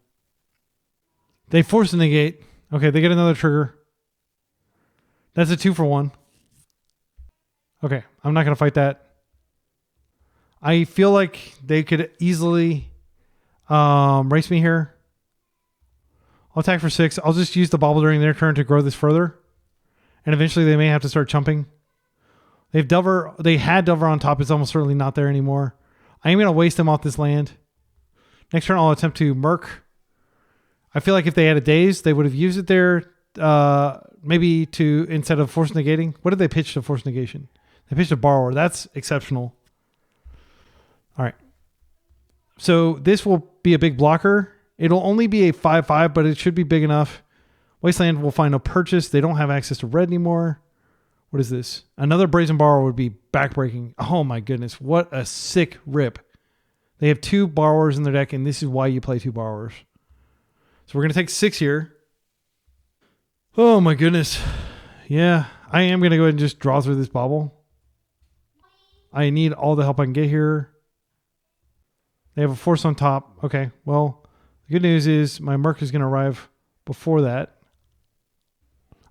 They force a negate. Okay, they get another trigger. That's a 2-for-1. Okay, I'm not going to fight that. I feel like they could easily race me here. I'll attack for 6. I'll just use the bauble during their turn to grow this further. And eventually they may have to start chumping. They had Delver on top. It's almost certainly not there anymore. I am going to waste them off this land. Next turn, I'll attempt to Merc. I feel like if they had a daze, they would have used it there maybe to, instead of force negating. What did they pitch to force negation? They pitched a borrower. That's exceptional. All right. So this will be a big blocker. It'll only be a 5/5, but it should be big enough. Wasteland will find no purchase. They don't have access to red anymore. What is this? Another Brazen Borrower would be backbreaking. Oh my goodness. What a sick rip. They have 2 borrowers in their deck, and this is why you play 2 borrowers. So we're going to take 6 here. Oh my goodness. Yeah, I am going to go ahead and just draw through this bauble. I need all the help I can get here. They have a force on top. Okay, well, the good news is my Merc is going to arrive before that.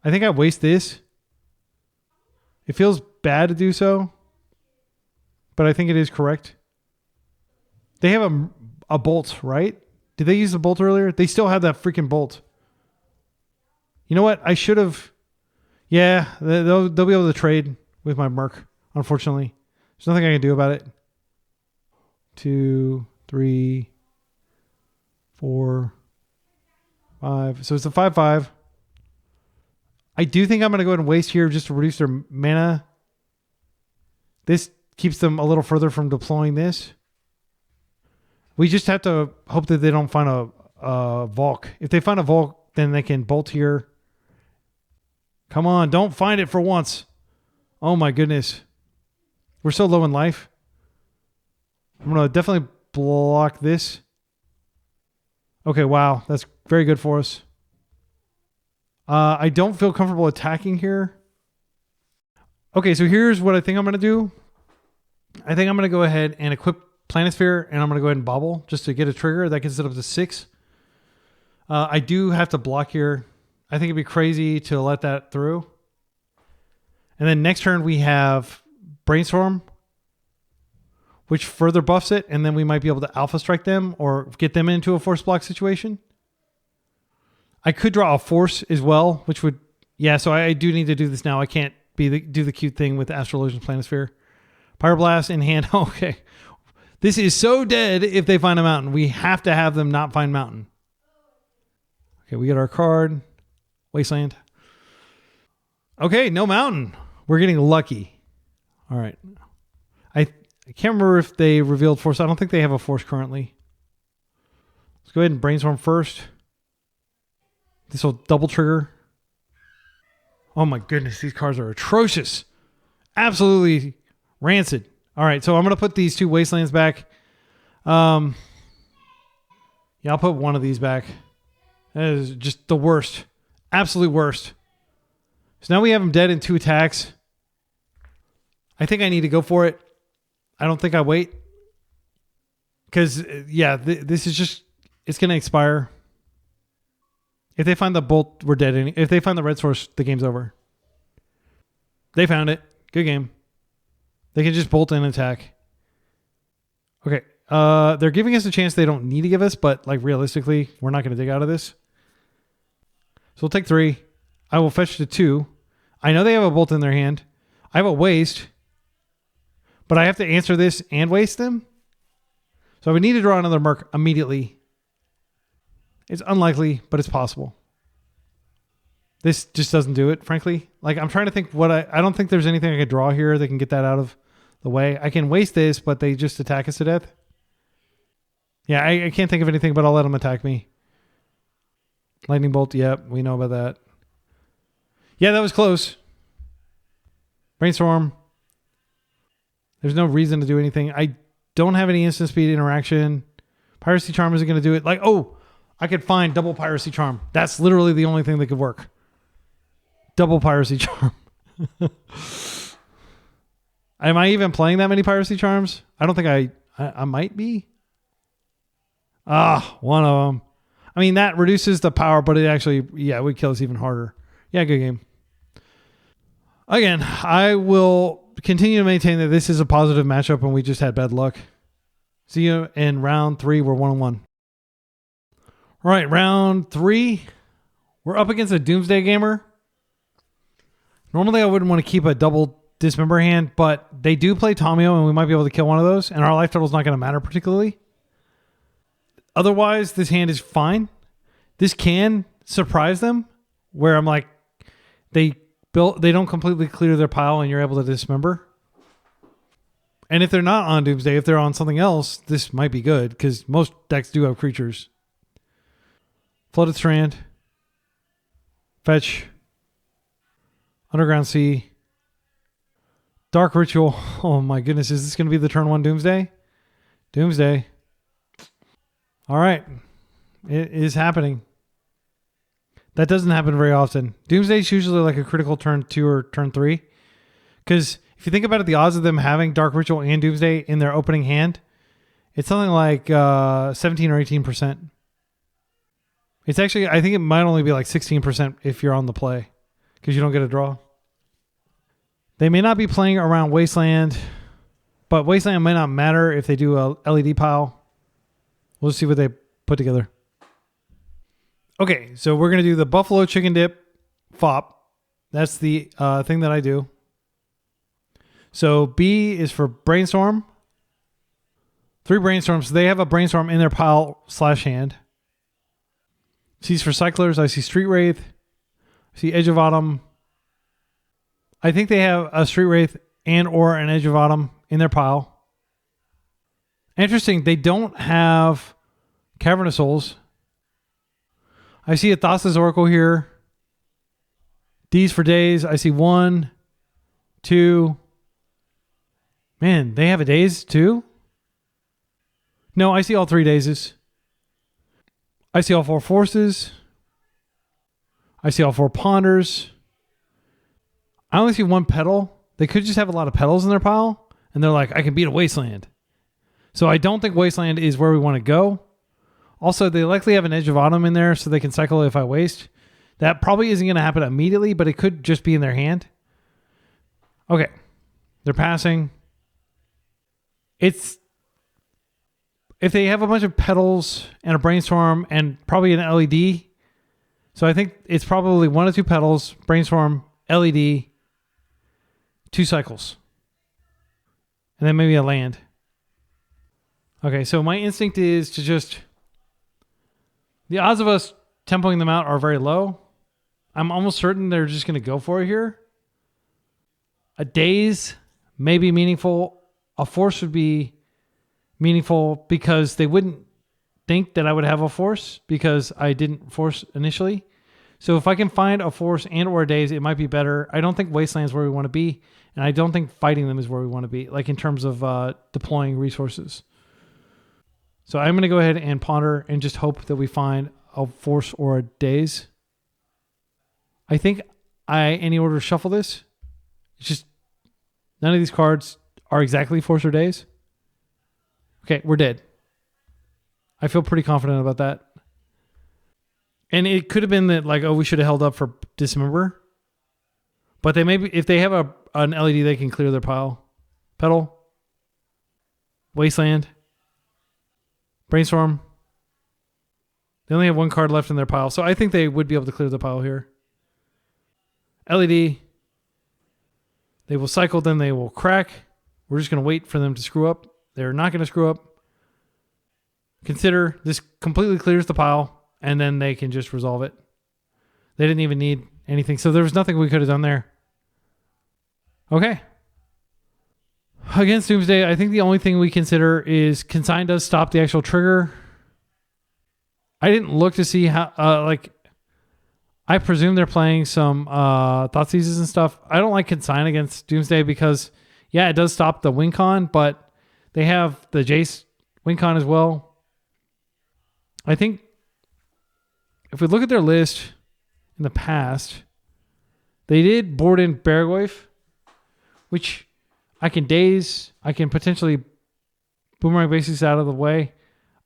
I think I waste this. It feels bad to do so, but I think it is correct. They have a bolt, right? Did they use the bolt earlier? They still have that freaking bolt. You know what? I should have... Yeah, they'll be able to trade with my Merc, unfortunately. There's nothing I can do about it. 2, 3, 4, 5. So it's a 5/5. I do think I'm going to go ahead and waste here just to reduce their mana. This keeps them a little further from deploying this. We just have to hope that they don't find a Volk. If they find a Volk, then they can bolt here. Come on, don't find it for once. Oh my goodness. We're so low in life. I'm going to definitely block this. Okay, wow. That's very good for us. I don't feel comfortable attacking here. Okay, so here's what I think I'm going to do. I think I'm going to go ahead and equip Planisphere, and I'm going to go ahead and bobble just to get a trigger. That gets it up to 6. I do have to block here. I think it'd be crazy to let that through. And then next turn we have Brainstorm, which further buffs it, and then we might be able to Alpha Strike them or get them into a force block situation. I could draw a force as well, which would... Yeah, so I do need to do this now. I can't do the cute thing with Astrologian Planisphere. Pyroblast in hand. Okay. This is so dead if they find a mountain. We have to have them not find mountain. Okay, we get our card. Wasteland. Okay, no mountain. We're getting lucky. All right. I can't remember if they revealed force. I don't think they have a force currently. Let's go ahead and Brainstorm first. This will double trigger. Oh my goodness, these cards are atrocious. Absolutely rancid. All right, so I'm going to put these 2 Wastelands back. Yeah, I'll put one of these back. That is just the worst. Absolute worst. So now we have him dead in 2 attacks. I think I need to go for it. I don't think I wait. Because, yeah, this is just... It's going to expire. If they find the bolt, we're dead. If they find the red source, the game's over. They found it. Good game. They can just bolt in and attack. Okay. They're giving us a chance they don't need to give us, but like realistically, we're not going to dig out of this. So we'll take 3. I will fetch to 2. I know they have a bolt in their hand. I have a waste, but I have to answer this and waste them. So I would need to draw another Merc immediately. It's unlikely, but it's possible. This just doesn't do it, frankly. Like, I'm trying to think what I don't think there's anything I could draw here that can get that out of the way. I can waste this, but they just attack us to death. Yeah, I can't think of anything, but I'll let them attack me. Lightning bolt, yep, we know about that. Yeah, that was close. Brainstorm. There's no reason to do anything. I don't have any instant speed interaction. Piracy Charm isn't going to do it. Like, oh, I could find double Piracy Charm. That's literally the only thing that could work. Double Piracy Charm. Am I even playing that many Piracy Charms? I don't think I might be. One of them. I mean, that reduces the power, but it actually, yeah, it would kill us even harder. Yeah, good game. Again, I will continue to maintain that this is a positive matchup and we just had bad luck. See you in round 3. We're 1-1. All right, round 3. We're up against a Doomsday gamer. Normally, I wouldn't want to keep a double dismember hand, but they do play Tamio and we might be able to kill one of those, and our life total is not going to matter particularly. Otherwise, this hand is fine. This can surprise them, where I'm like, they don't completely clear their pile and you're able to dismember. And if they're not on Doomsday, if they're on something else, this might be good because most decks do have creatures. Flooded Strand. Fetch. Underground Sea. Dark Ritual. Oh my goodness, is this going to be the turn 1 Doomsday? Doomsday. All right. It is happening. That doesn't happen very often. Doomsday is usually like a critical turn 2 or turn 3. Because if you think about it, the odds of them having Dark Ritual and Doomsday in their opening hand, it's something like 17 or 18%. It's actually, I think it might only be like 16% if you're on the play. Because you don't get a draw. They may not be playing around Wasteland, but Wasteland may not matter if they do a LED pile. We'll see what they put together. Okay, so we're going to do the Buffalo Chicken Dip FOP. That's the thing that I do. So B is for Brainstorm. 3 Brainstorms. They have a Brainstorm in their pile / hand. C's for Cyclers. I see Street Wraith. I see Edge of Autumn. I think they have a Street Wraith and or an Edge of Autumn in their pile. Interesting, they don't have Cavern of Souls. I see a Thassa's Oracle here. D's for Days. I see 1, 2. Man, they have a Days too? No, I see all 3 Dazes. I see all 4 Forces. I see all 4 Ponders. I only see 1 Petal. They could just have a lot of petals in their pile. And they're like, I can beat a Wasteland. So I don't think Wasteland is where we want to go. Also, they likely have an Edge of Autumn in there so they can cycle if I waste. That probably isn't going to happen immediately, but it could just be in their hand. Okay. They're passing. If they have a bunch of petals and a Brainstorm and probably an LED. So I think it's probably 1 or 2 petals, Brainstorm, LED, 2 cycles. And then maybe a land. Okay, so my instinct is to just... The odds of us tempoing them out are very low. I'm almost certain they're just going to go for it here. A Daze may be meaningful. A Force would be meaningful because they wouldn't think that I would have a Force because I didn't Force initially. So if I can find a Force and or a Daze, it might be better. I don't think Wasteland is where we want to be, and I don't think fighting them is where we want to be, like in terms of deploying resources. So I'm going to go ahead and ponder and just hope that we find a Force or a Daze. I think any order to shuffle this. It's just none of these cards are exactly Force or Daze. Okay, we're dead. I feel pretty confident about that. And it could have been that like, oh, we should have held up for Dismember. But they maybe if they have an LED, they can clear their pile. Petal. Wasteland. Brainstorm. They only have one card left in their pile. So I think they would be able to clear the pile here. LED. They will cycle, then they will crack. We're just going to wait for them to screw up. They're not going to screw up. Consider this completely clears the pile, and then they can just resolve it. They didn't even need anything. So there was nothing we could have done there. Okay. Against Doomsday, I think the only thing we consider is Consign does stop the actual trigger. I didn't look to see how, I presume they're playing some Thoughtseizes and stuff. I don't like Consign against Doomsday because, yeah, it does stop the win con, but they have the Jace win con as well. I think if we look at their list in the past, they did board in Baragwayf, which I can daze. I can potentially Boomerang Basics out of the way.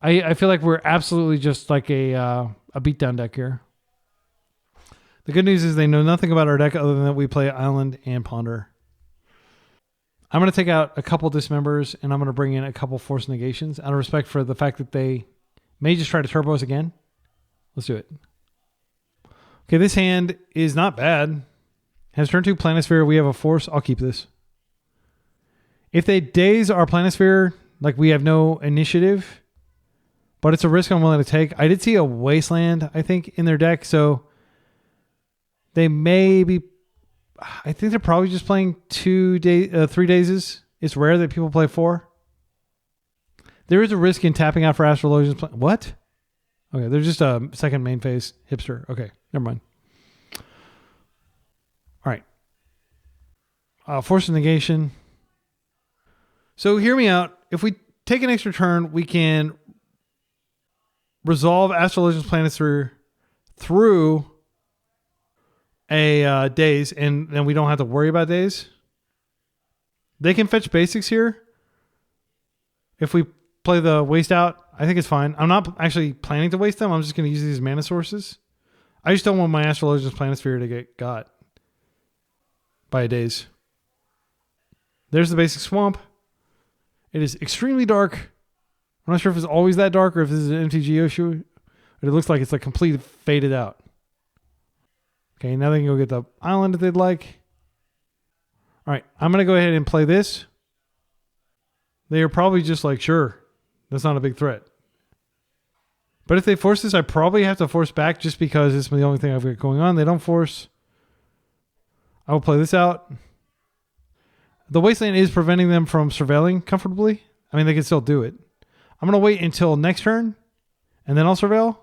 I feel like we're absolutely just like a beatdown deck here. The good news is they know nothing about our deck other than that we play Island and Ponder. I'm going to take out a couple Dismembers and I'm going to bring in a couple Force Negations out of respect for the fact that they may just try to turbo us again. Let's do it. Okay, this hand is not bad. Has turn 2 Planisphere. We have a Force. I'll keep this. If they daze our Planisphere, like we have no initiative, but it's a risk I'm willing to take. I did see a Wasteland, I think, in their deck, so they may be... I think they're probably just playing 3 dazes. It's rare that people play 4. There is a risk in tapping out for Astrologians. What? Okay, they're just a second main phase hipster. Okay, never mind. All right. Force of Negation. So hear me out. If we take an extra turn, we can resolve Astrologians Planisphere through a daze, and then we don't have to worry about daze. They can fetch basics here. If we play the waste out, I think it's fine. I'm not actually planning to waste them. I'm just going to use these mana sources. I just don't want my Astrologians Planisphere to get got by a daze. There's the basic swamp. It is extremely dark. I'm not sure if it's always that dark or if this is an MTGO issue, but it looks like it's like completely faded out. Okay, now they can go get the island if they'd like. All right, I'm going to go ahead and play this. They are probably just like, sure, that's not a big threat. But if they force this, I probably have to force back just because it's the only thing I've got going on. They don't force. I will play this out. The Wasteland is preventing them from surveilling comfortably. I mean, they can still do it. I'm going to wait until next turn, and then I'll surveil.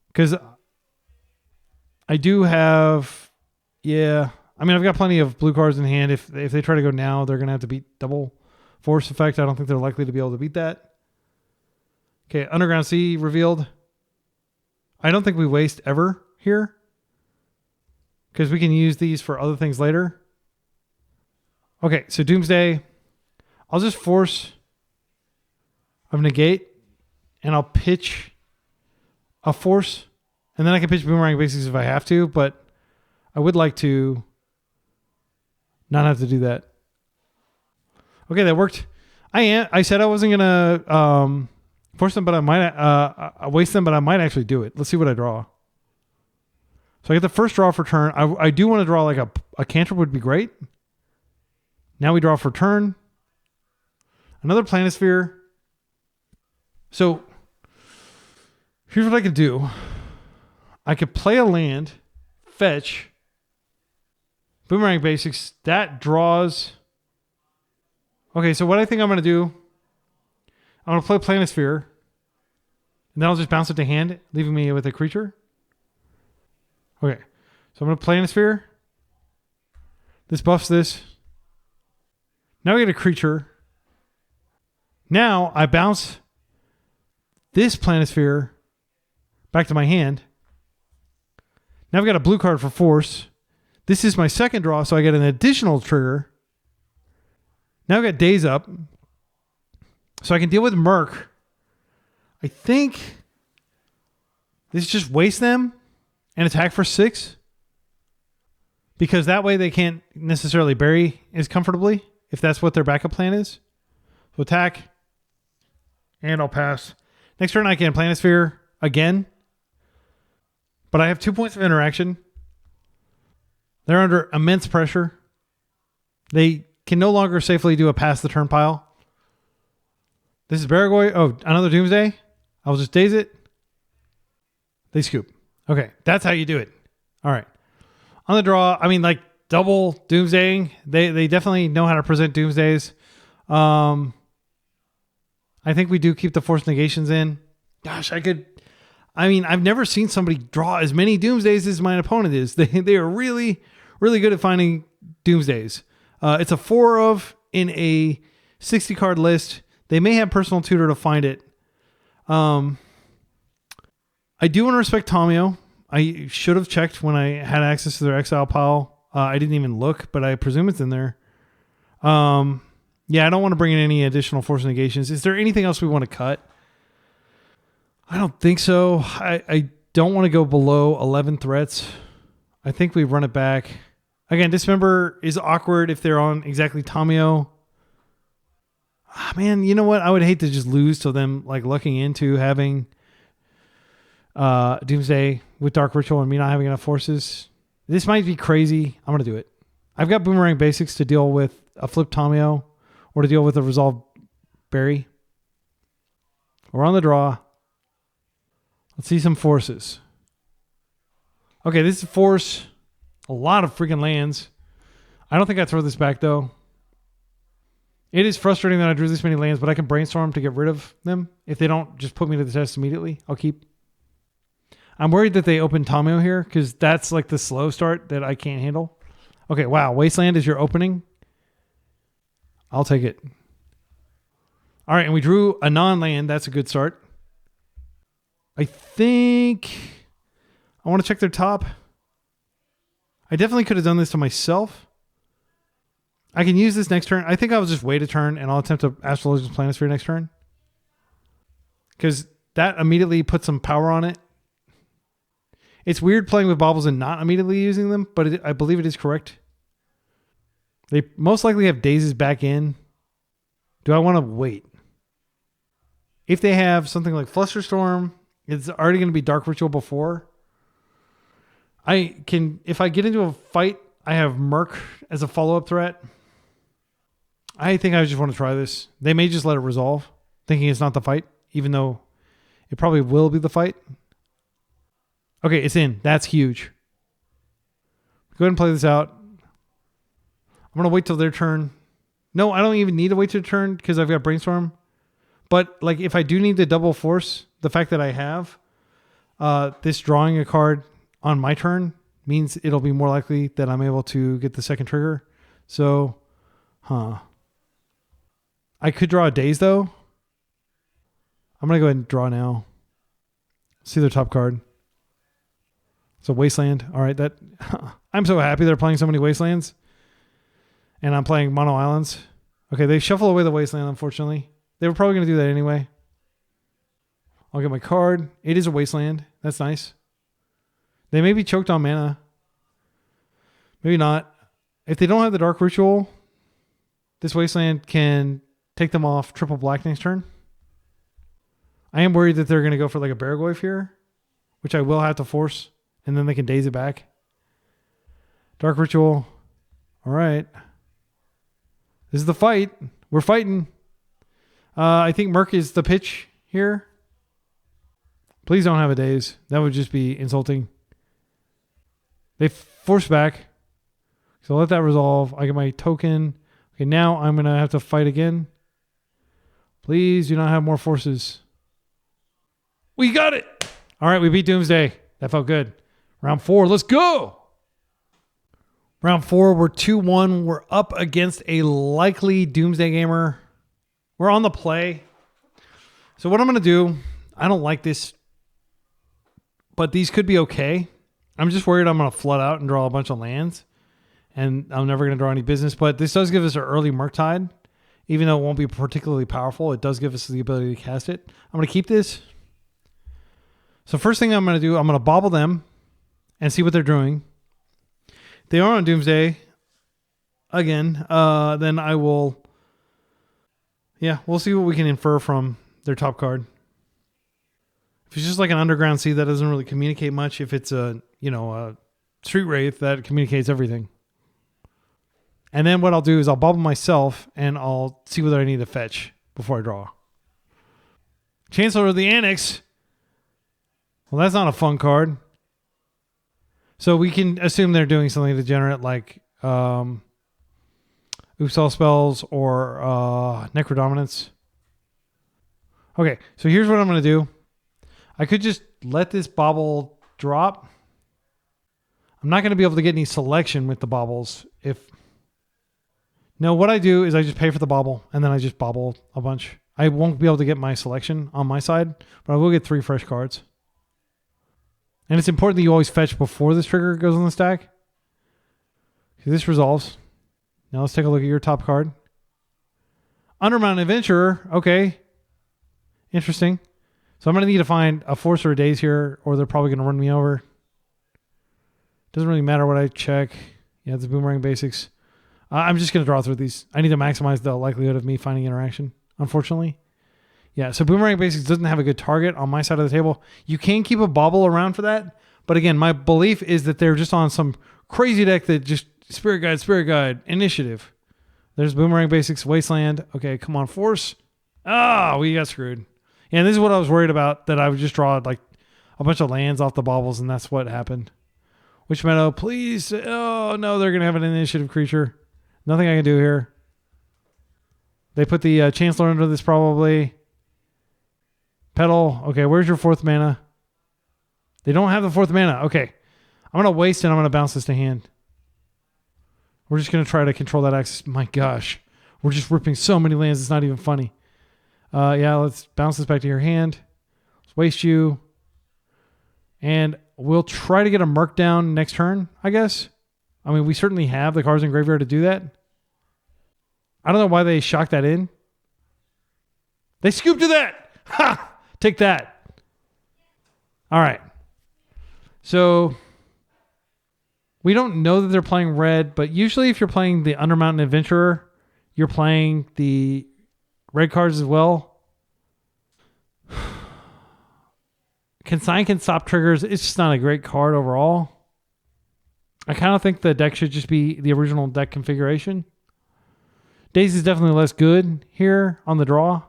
Because I do have... Yeah. I mean, I've got plenty of blue cards in hand. If they try to go now, they're going to have to beat double force effect. I don't think they're likely to be able to beat that. Okay, Underground Sea revealed. I don't think we waste ever here. Because we can use these for other things later. Okay, so Doomsday. I'll just force of negate. And I'll pitch a force. And then I can pitch Boomerang Basics if I have to. But I would like to not have to do that. Okay, that worked. I said I wasn't going to force them, but I might waste them, but I might actually do it. Let's see what I draw. So I get the first draw for turn. I do want to draw like a cantrip would be great. Now we draw for turn. Another Planisphere. So here's what I could do. I could play a land, fetch, Boomerang Basics. That draws. Okay, so what I think I'm going to do, I'm going to play Planisphere. And then I'll just bounce it to hand, leaving me with a creature. Okay, so I'm going to Planisphere. This buffs this. Now we get a creature. Now I bounce this Planisphere back to my hand. Now I've got a blue card for force. This is my second draw, so I get an additional trigger. Now I've got days up. So I can deal with Merc. I think This is just waste them and attack for 6. Because that way they can't necessarily bury as comfortably if that's what their backup plan is. So attack. And I'll pass. Next turn I can Planisphere again. But I have 2 points of interaction. They're under immense pressure. They can no longer safely do a pass the turn pile. This is Baragoi. Oh, another Doomsday. I'll just daze it. They scoop. Okay, that's how you do it. All right. On the draw, I mean, like double Doomsdaying. They definitely know how to present Doomsdays. I think we do keep the force negations in. Gosh, I've never seen somebody draw as many Doomsdays as my opponent is. They are really, really good at finding Doomsdays. It's a 4 of in a 60 card list. They may have personal tutor to find it. I do want to respect Tamio. I should have checked when I had access to their exile pile. I didn't even look, but I presume it's in there. Yeah, I don't want to bring in any additional force negations. Is there anything else we want to cut? I don't think so. I don't want to go below 11 threats. I think we run it back. Again, Dismember is awkward if they're on exactly Tamio. Man, you know what? I would hate to just lose to them like looking into having Doomsday with Dark Ritual and me not having enough forces. This might be crazy. I'm going to do it. I've got Boomerang Basics to deal with a Flip Tamio or to deal with a Resolve Berry. We're on the draw. Let's see some forces. Okay, this is force. A lot of freaking lands. I don't think I throw this back though. It is frustrating that I drew this many lands, but I can brainstorm to get rid of them. If they don't just put me to the test immediately, I'll keep. I'm worried that they open Tamio here because that's like the slow start that I can't handle. Okay, wow. Wasteland is your opening. I'll take it. All right, and we drew a non-land. That's a good start. I think I want to check their top. I definitely could have done this to myself. I can use this next turn. I think I'll just wait a turn and I'll attempt to Astrological Planisphere next turn. Because that immediately puts some power on it. It's weird playing with baubles and not immediately using them, but I believe it is correct. They most likely have dazes back in. Do I want to wait? If they have something like Flusterstorm, it's already going to be Dark Ritual before. If I get into a fight, I have Merc as a follow-up threat. I think I just want to try this. They may just let it resolve, thinking it's not the fight, even though it probably will be the fight. Okay, it's in. That's huge. Go ahead and play this out. I'm going to wait till their turn. No, I don't even need to wait till their turn because I've got Brainstorm. But like, if I do need to double force, the fact that I have this drawing a card on my turn means it'll be more likely that I'm able to get the second trigger. So, I could draw a Daze though. I'm going to go ahead and draw now. See their top card. So Wasteland. All right, I'm so happy they're playing so many Wastelands. And I'm playing Mono Islands. Okay, they shuffle away the Wasteland, unfortunately. They were probably going to do that anyway. I'll get my card. It is a Wasteland. That's nice. They may be choked on mana. Maybe not. If they don't have the Dark Ritual, this Wasteland can take them off triple black next turn. I am worried that they're going to go for like a Baragoi here, which I will have to force, and then they can daze it back. Dark Ritual. All right. This is the fight. We're fighting. I think Merc is the pitch here. Please don't have a daze. That would just be insulting. They force back. So let that resolve. I get my token. Okay, now I'm going to have to fight again. Please do not have more forces. We got it. All right, we beat Doomsday. That felt good. Round 4, let's go. Round 4, we're 2-1. We're up against a likely Doomsday gamer. We're on the play. So what I'm going to do, I don't like this, but these could be okay. I'm just worried I'm going to flood out and draw a bunch of lands, and I'm never going to draw any business. But this does give us an early Murktide. Even though it won't be particularly powerful, it does give us the ability to cast it. I'm going to keep this. So first thing I'm going to do, I'm going to bauble them and see what they're doing. If they are on Doomsday again, then I will... Yeah, we'll see what we can infer from their top card. If it's just like an underground sea, that doesn't really communicate much. If it's a street wraith, that communicates everything. And then what I'll do is I'll bauble myself and I'll see whether I need to fetch before I draw. Chancellor of the Annex. Well, that's not a fun card. So we can assume they're doing something degenerate like Oops All Spells or Necrodominance. Okay, so here's what I'm going to do. I could just let this bauble drop. I'm not going to be able to get any selection with the baubles. No, what I do is I just pay for the bauble and then I just bauble a bunch. I won't be able to get my selection on my side, but I will get 3 fresh cards. And it's important that you always fetch before this trigger goes on the stack. Okay, this resolves. Now let's take a look at your top card. Undermountain Adventurer. Okay. Interesting. So I'm going to need to find a Force or a Daze here, or they're probably going to run me over. Doesn't really matter what I check. Yeah, it's Boomerang Basics. I'm just going to draw through these. I need to maximize the likelihood of me finding interaction, unfortunately. Yeah, so Boomerang Basics doesn't have a good target on my side of the table. You can keep a bauble around for that. But again, my belief is that they're just on some crazy deck that just Spirit Guide, Initiative. There's Boomerang Basics, Wasteland. Okay, come on, Force. We got screwed. And this is what I was worried about, that I would just draw like a bunch of lands off the baubles, and that's what happened. Witch Meadow, please. Oh, no, they're going to have an initiative creature. Nothing I can do here. They put the Chancellor under this probably. Petal. Okay, where's your 4th mana? They don't have the 4th mana. Okay. I'm going to waste and I'm going to bounce this to hand. We're just going to try to control that access. My gosh. We're just ripping so many lands. It's not even funny. Yeah, let's bounce this back to your hand. Let's waste you. And we'll try to get a Merc down next turn, I guess. I mean, we certainly have the cards in graveyard to do that. I don't know why they shocked that in. They scooped to that. Ha! Take that. All right. So we don't know that they're playing red, but usually if you're playing the Undermountain Adventurer, you're playing the red cards as well. Consign can stop triggers. It's just not a great card overall. I kind of think the deck should just be the original deck configuration. Daze is definitely less good here on the draw.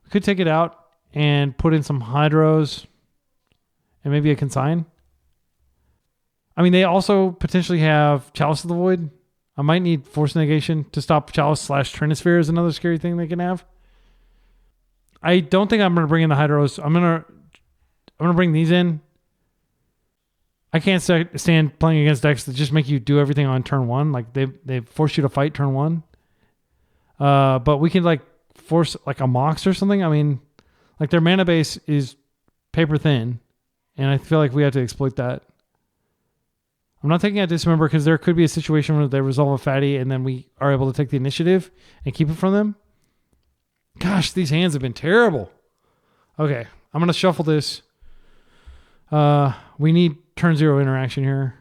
Could take it out and put in some Hydros and maybe a Consign. I mean, they also potentially have Chalice of the Void. I might need Force Negation to stop Chalice / Trinisphere is another scary thing they can have. I don't think I'm going to bring in the Hydros. I'm going to bring these in. I can't stand playing against decks that just make you do everything on turn 1. Like they force you to fight turn 1. But we can like force like a Mox or something. I mean, like their mana base is paper thin, and I feel like we have to exploit that. I'm not taking out Dismember because there could be a situation where they resolve a fatty and then we are able to take the initiative and keep it from them. Gosh, these hands have been terrible. Okay, I'm going to shuffle this. We need turn 0 interaction here.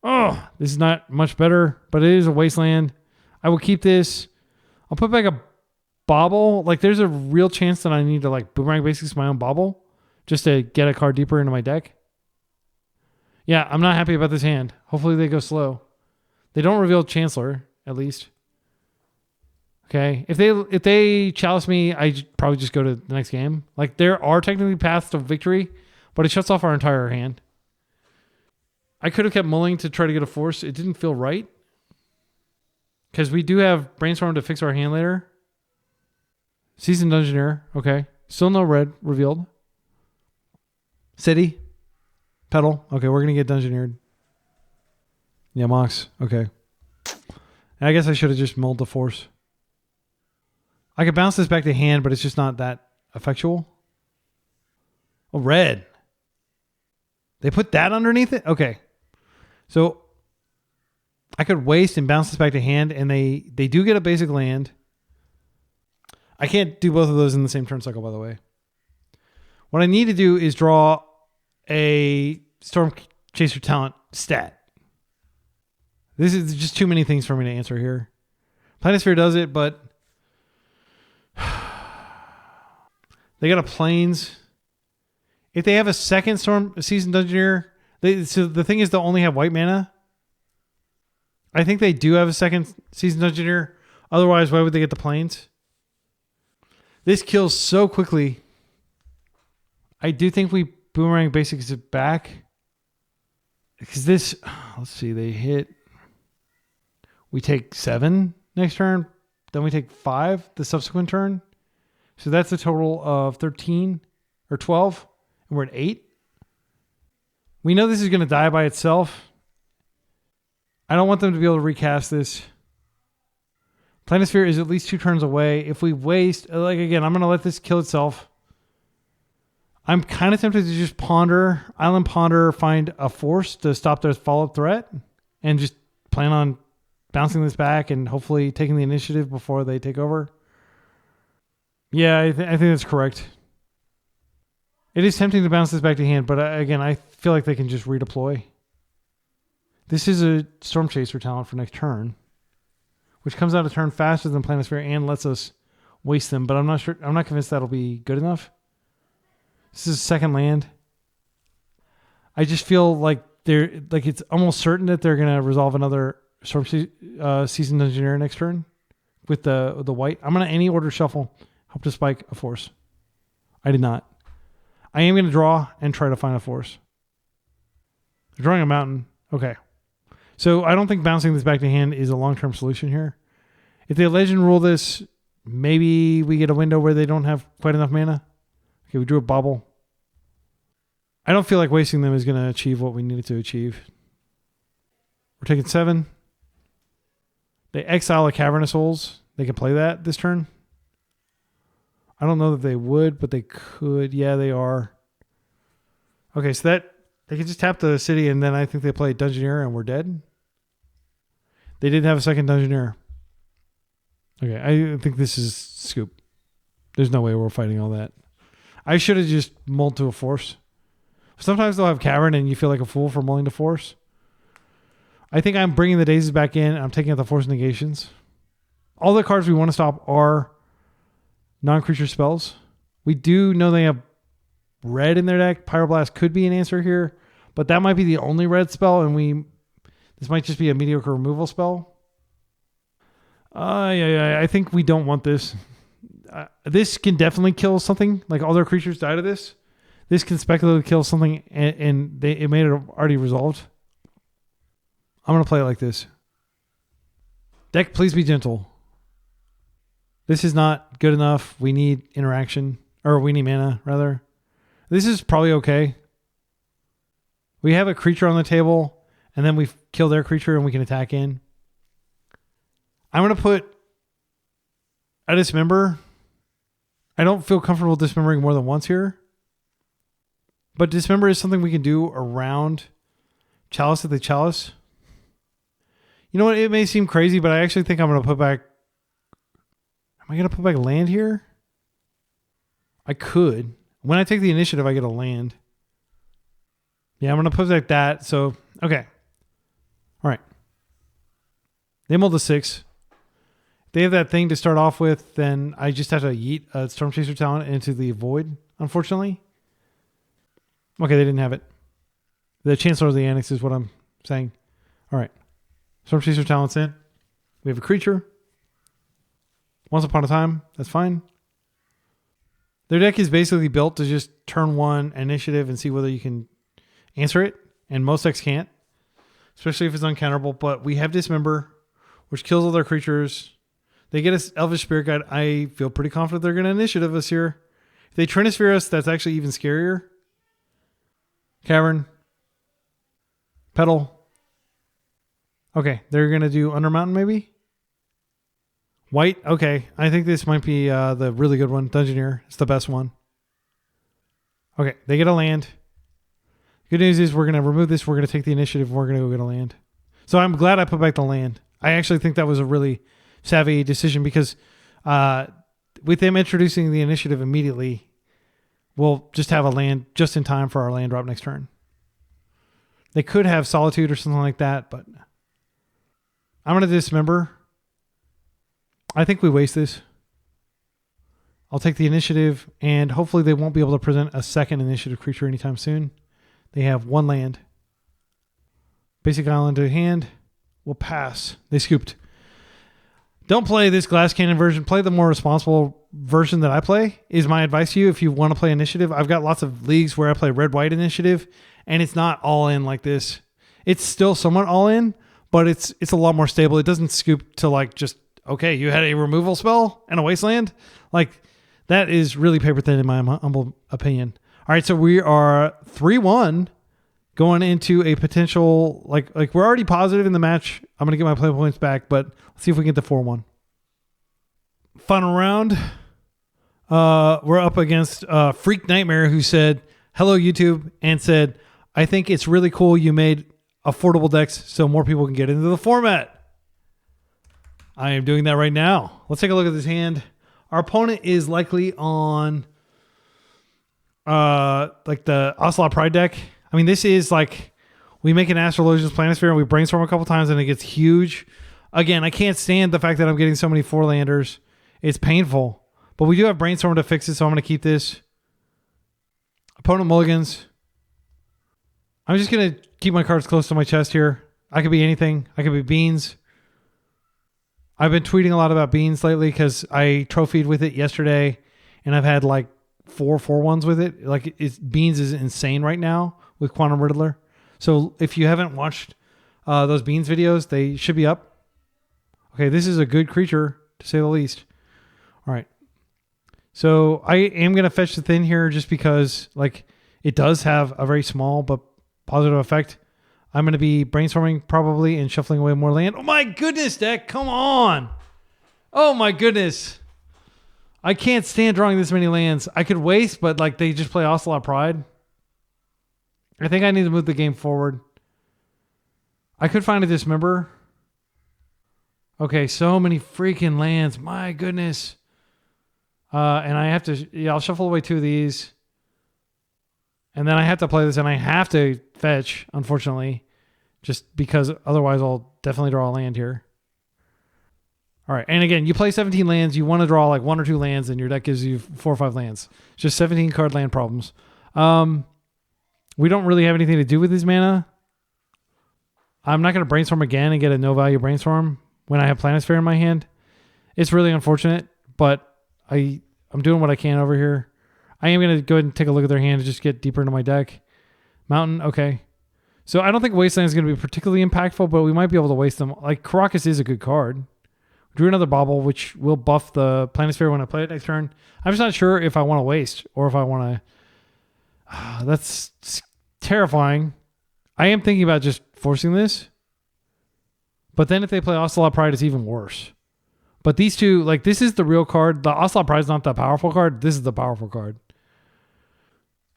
Oh, this is not much better, but it is a Wasteland. I will keep this. I'll put back a Bauble. Like, there's a real chance that I need to, like, Boomerang Basics my own Bauble just to get a card deeper into my deck. Yeah, I'm not happy about this hand. Hopefully they go slow. They don't reveal Chancellor, at least. Okay. If they chalice me, I probably just go to the next game. Like, there are technically paths to victory, but it shuts off our entire hand. I could have kept mulling to try to get a force. It didn't feel right. Because we do have Brainstorm to fix our hand later. Seasoned Dungeoneer. Okay. Still no red revealed. City. Petal. Okay, we're going to get Dungeoneered. Yeah, Mox. Okay. I guess I should have just mulled the force. I could bounce this back to hand, but it's just not that effectual. Oh, red. They put that underneath it? Okay. So I could waste and bounce this back to hand, and they do get a basic land. I can't do both of those in the same turn cycle, by the way. What I need to do is draw a Storm Chaser talent stat. This is just too many things for me to answer here. Planisphere does it, but they got a Plains. If they have a second Storm Seasoned Dungeoneer, so the thing is they'll only have white mana. I think they do have a second Seasoned Dungeoneer. Otherwise, why would they get the Plains? This kills so quickly. I do think we Boomerang Basics it back. Because this, let's see, they hit. We take 7 next turn. Then we take 5 the subsequent turn. So that's a total of 13 or 12. And we're at 8. We know this is going to die by itself. I don't want them to be able to recast this. Planisphere is at least 2 turns away. If we waste, like again, I'm going to let this kill itself. I'm kind of tempted to just Island Ponder, find a force to stop their follow-up threat, and just plan on bouncing this back and hopefully taking the initiative before they take over. Yeah, I think that's correct. It is tempting to bounce this back to hand, but again, I feel like they can just redeploy. This is a Storm Chaser talent for next turn, which comes out a turn faster than Planisphere and lets us waste them, but I'm not sure. I'm not convinced that'll be good enough. This is a second land. I just feel like it's almost certain that they're gonna resolve another Storm Seasoned Engineer next turn with the white. I'm gonna any order shuffle, hope to spike a force. I did not. I am gonna draw and try to find a force. They're drawing a mountain. Okay. So I don't think bouncing this back to hand is a long-term solution here. If they legend rule this, maybe we get a window where they don't have quite enough mana. Okay, we drew a bauble. I don't feel like wasting them is going to achieve what we needed to achieve. We're taking 7. They exile a Cavernous Souls. They can play that this turn. I don't know that they would, but they could. Yeah, they are. Okay, so that they can just tap the city, and then I think they play Dungeoneer, and we're dead. They didn't have a second Dungeoneer. Okay, I think this is scoop. There's no way we're fighting all that. I should have just mulled to a force. Sometimes they'll have Cavern and you feel like a fool for mulling to force. I think I'm bringing the daisies back in. And I'm taking out the force negations. All the cards we want to stop are non-creature spells. We do know they have red in their deck. Pyroblast could be an answer here, but that might be the only red spell, and this might just be a mediocre removal spell. I think we don't want this. This can definitely kill something. Like all their creatures died of this. This can speculatively kill something, and it made it already resolved. I'm going to play it like this. Deck, please be gentle. This is not good enough. We need interaction. Or we need mana, rather. This is probably okay. We have a creature on the table, and then we kill their creature, and we can attack in. I'm going to put a Dismember. I don't feel comfortable dismembering more than once here. But Dismember is something we can do around Chalice at the Chalice. You know what? It may seem crazy, but I actually think I'm going to put back... Am I going to put back land here? I could. When I take the initiative, I get a land. Yeah, I'm going to put back that. So, okay. All right. They mulled a 6. They have that thing to start off with, then I just have to yeet a Storm Chaser talent into the void, unfortunately. Okay, they didn't have it. The Chancellor of the Annex is what I'm saying. All right. Storm Chaser talent's in. We have a creature. Once upon a time, that's fine. Their deck is basically built to just turn 1 initiative and see whether you can answer it, and most decks can't, especially if it's uncounterable, but we have Dismember, which kills all their creatures. They get us Elvish Spirit Guide. I feel pretty confident they're going to initiative us here. If they Trinisphere us, that's actually even scarier. Cavern. Petal. Okay, they're going to do Undermountain maybe? White. Okay, I think this might be the really good one. Dungeoneer. It's the best one. Okay, they get a land. Good news is we're going to remove this. We're going to take the initiative. And we're going to go get a land. So I'm glad I put back the land. I actually think that was a really savvy decision because with them introducing the initiative immediately, we'll just have a land just in time for our land drop next turn. They could have Solitude or something like that, but I'm going to dismember. I think we waste this. I'll take the initiative, and hopefully they won't be able to present a second initiative creature anytime soon. They have one land. Basic island to hand. We'll pass. They scooped. Don't play this glass cannon version. Play the more responsible version that I play, is my advice to you if you want to play initiative. I've got lots of leagues where I play red-white initiative, and it's not all in like this. It's still somewhat all in, but it's a lot more stable. It doesn't scoop to like just, okay, you had a removal spell and a Wasteland. Like, that is really paper thin in my humble opinion. All right, so we are 3-1 going into a potential, like we're already positive in the match. I'm going to get my play points back, but let's see if we can get the 4-1. Final round. We're up against Freak Nightmare, who said, hello, YouTube, and said, I think it's really cool you made affordable decks so more people can get into the format. I am doing that right now. Let's take a look at this hand. Our opponent is likely on like the Ocelot Pride deck. I mean, this is like, we make an Astrologian's Planisphere and we brainstorm a couple times and it gets huge. Again, I can't stand the fact that I'm getting so many 4-landers. It's painful. But we do have Brainstorm to fix it, so I'm going to keep this. Opponent mulligans. I'm just going to keep my cards close to my chest here. I could be anything. I could be beans. I've been tweeting a lot about beans lately because I trophied with it yesterday, and I've had like 4-4-1s with it. Like, beans is insane right now with Quantum Riddler. So if you haven't watched those beans videos, they should be up. Okay, this is a good creature, to say the least. All right. So I am going to fetch the Thin here just because like it does have a very small but positive effect. I'm going to be brainstorming probably and shuffling away more land. Oh my goodness, deck. Come on. Oh my goodness. I can't stand drawing this many lands. I could waste, but like they just play Ocelot Pride. I think I need to move the game forward. I could find a Dismember. Okay, so many freaking lands. My goodness. And I have to, yeah, I'll shuffle away 2 of these. And then I have to play this and I have to fetch, unfortunately, just because otherwise I'll definitely draw a land here. All right. And again, you play 17 lands. You want to draw like 1 or 2 lands and your deck gives you 4 or 5 lands. It's just 17 card land problems. We don't really have anything to do with this mana. I'm not going to brainstorm again and get a no value brainstorm when I have Planisphere in my hand. It's really unfortunate, but I'm doing what I can over here. I am going to go ahead and take a look at their hand and just get deeper into my deck. Mountain, okay. So I don't think Wasteland is going to be particularly impactful, but we might be able to waste them. Like, Caracas is a good card. Drew another Bauble, which will buff the Planisphere when I play it next turn. I'm just not sure if I want to waste or if I want to... that's terrifying. I am thinking about just forcing this. But then if they play Ocelot Pride, it's even worse. But these two, like, this is the real card. The Ocelot Pride is not the powerful card. This is the powerful card.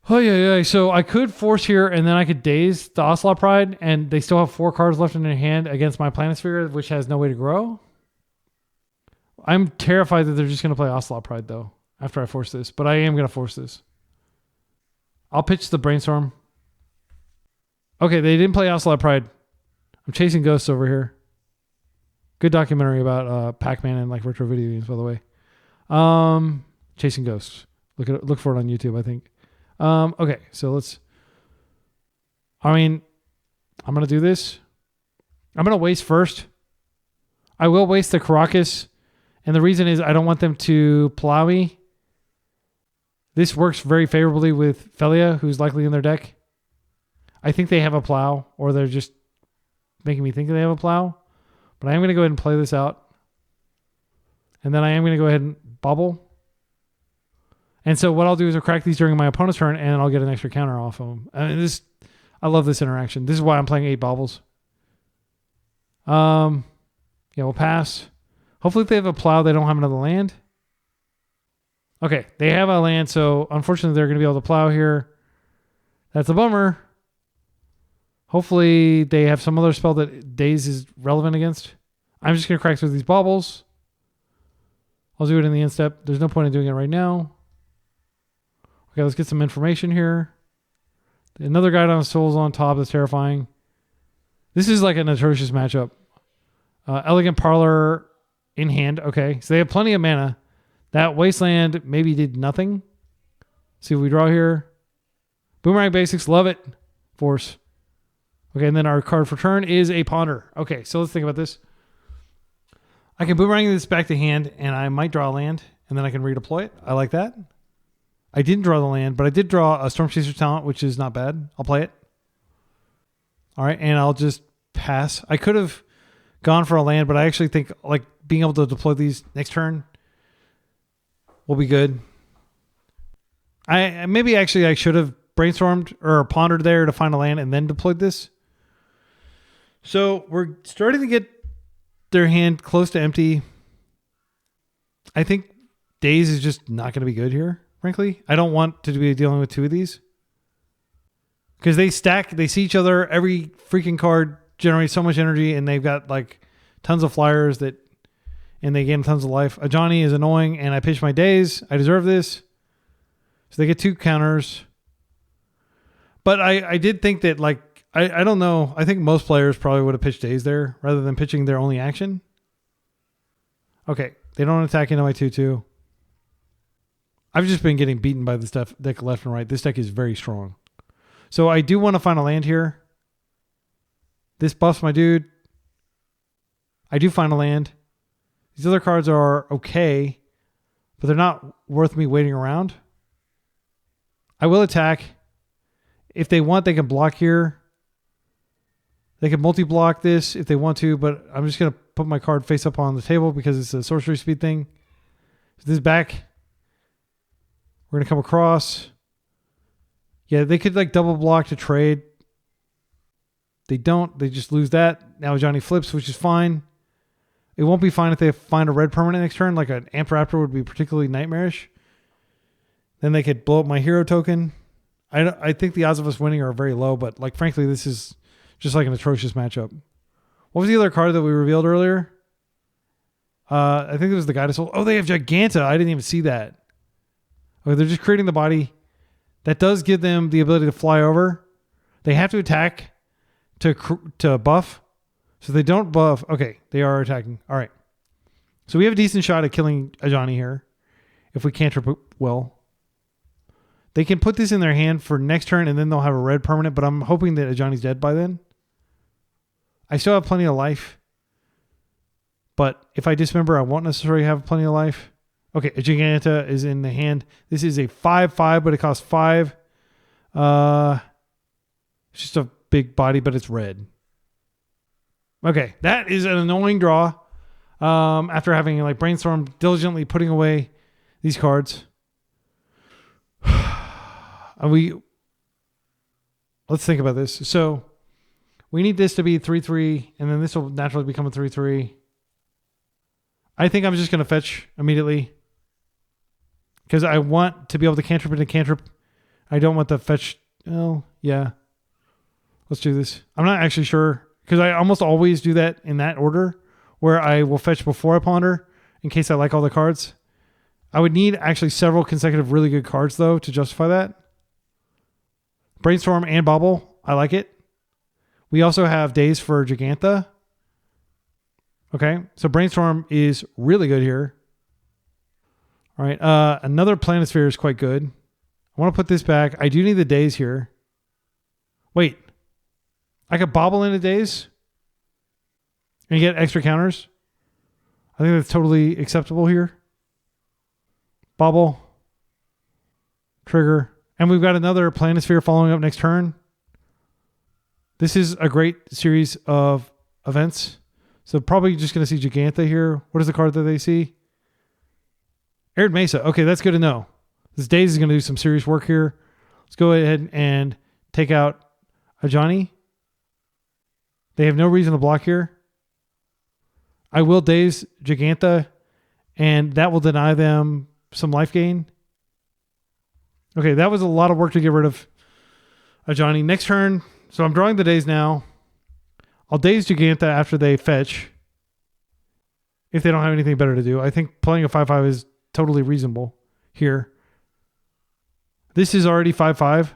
Oh, yeah. So I could force here, and then I could daze the Ocelot Pride, and they still have 4 cards left in their hand against my Planisphere, which has no way to grow. I'm terrified that they're just going to play Ocelot Pride, though, after I force this. But I am going to force this. I'll pitch the Brainstorm. Okay, they didn't play Ocelot Pride. I'm chasing ghosts over here. Good documentary about Pac-Man and like retro video games, by the way. Chasing Ghosts. Look for it on YouTube, I think. Okay, so I'm gonna do this. I'm gonna waste first. I will waste the Caracas, and the reason is I don't want them to plow me. This works very favorably with Felia, who's likely in their deck. I think they have a plow, or they're just making me think they have a plow. But I am going to go ahead and play this out. And then I am going to go ahead and bubble. And so what I'll do is I'll crack these during my opponent's turn, and I'll get an extra counter off of them. I love this interaction. This is why I'm playing 8 baubles. Yeah, we'll pass. Hopefully if they have a plow, they don't have another land. Okay, they have a land, so unfortunately they're going to be able to plow here. That's a bummer. Hopefully they have some other spell that Daze is relevant against. I'm just going to crack through these baubles. I'll do it in the end step. There's no point in doing it right now. Okay, let's get some information here. Another guy on souls on top. That's terrifying. This is like an atrocious matchup. Elegant Parlor in hand. Okay, so they have plenty of mana. That Wasteland maybe did nothing. See what we draw here. Boomerang Basics, love it. Force. Okay, and then our card for turn is a Ponder. Okay, so let's think about this. I can Boomerang this back to hand, and I might draw a land, and then I can redeploy it. I like that. I didn't draw the land, but I did draw a Storm Chaser talent, which is not bad. I'll play it. All right, and I'll just pass. I could have gone for a land, but I actually think like being able to deploy these next turn will be good. Maybe actually I should have brainstormed or pondered there to find a land and then deployed this. So we're starting to get their hand close to empty. I think Daze is just not going to be good here, frankly. I don't want to be dealing with two of these. Because they stack, they see each other, every freaking card generates so much energy, and they've got like tons of flyers and they gain tons of life. Ajani is annoying, and I pitch my Daze. I deserve this. So they get 2 counters. But I did think that, like, I don't know. I think most players probably would have pitched Daze there rather than pitching their only action. Okay, they don't attack into my 2/2. I've just been getting beaten by this deck left and right. This deck is very strong. So I do want to find a land here. This buffs my dude. I do find a land. These other cards are okay, but they're not worth me waiting around. I will attack. If they want, they can block here. They can multi-block this if they want to, but I'm just going to put my card face up on the table because it's a sorcery speed thing. So this is back. We're going to come across. Yeah, they could like double block to trade. They don't. They just lose that. Now Johnny flips, which is fine. It won't be fine if they find a red permanent next turn. Like an Amp Raptor would be particularly nightmarish. Then they could blow up my hero token. I think the odds of us winning are very low, but like frankly, this is just like an atrocious matchup. What was the other card that we revealed earlier? I think it was the Guided Soul. Oh, they have Giganta. I didn't even see that. Okay, they're just creating the body. That does give them the ability to fly over. They have to attack to buff. So they don't buff. Okay, they are attacking. All right. So we have a decent shot at killing Ajani here. If we cantrip well. They can put this in their hand for next turn and then they'll have a red permanent, but I'm hoping that Ajani's dead by then. I still have plenty of life. But if I dismember, I won't necessarily have plenty of life. Okay, a Giganta is in the hand. This is a 5/5, but it costs 5. It's just a big body, but it's red. Okay, that is an annoying draw. After having like brainstormed, diligently putting away these cards. Let's think about this. So we need this to be 3/3, and then this will naturally become a 3/3. I think I'm just going to fetch immediately because I want to be able to cantrip into cantrip. I don't want the fetch. Oh, yeah. Let's do this. I'm not actually sure because I almost always do that in that order where I will fetch before I ponder in case I like all the cards. I would need actually several consecutive really good cards, though, to justify that. Brainstorm and Bauble. I like it. We also have Daze for Giganta. Okay, so Brainstorm is really good here. All right, another Planisphere is quite good. I want to put this back. I do need the Daze here. Wait. I could Bauble into Daze and get extra counters. I think that's totally acceptable here. Bauble. Trigger. And we've got another Planisphere following up next turn. This is a great series of events. So probably just going to see Giganta here. What is the card that they see? Arid Mesa. Okay, that's good to know. This Daze is going to do some serious work here. Let's go ahead and take out Ajani. They have no reason to block here. I will Daze Giganta, and that will deny them some life gain. Okay, that was a lot of work to get rid of Ajani. Next turn, so I'm drawing the Daze now. I'll Daze Giganta after they fetch. If they don't have anything better to do. I think playing a 5/5 is totally reasonable here. This is already 5/5.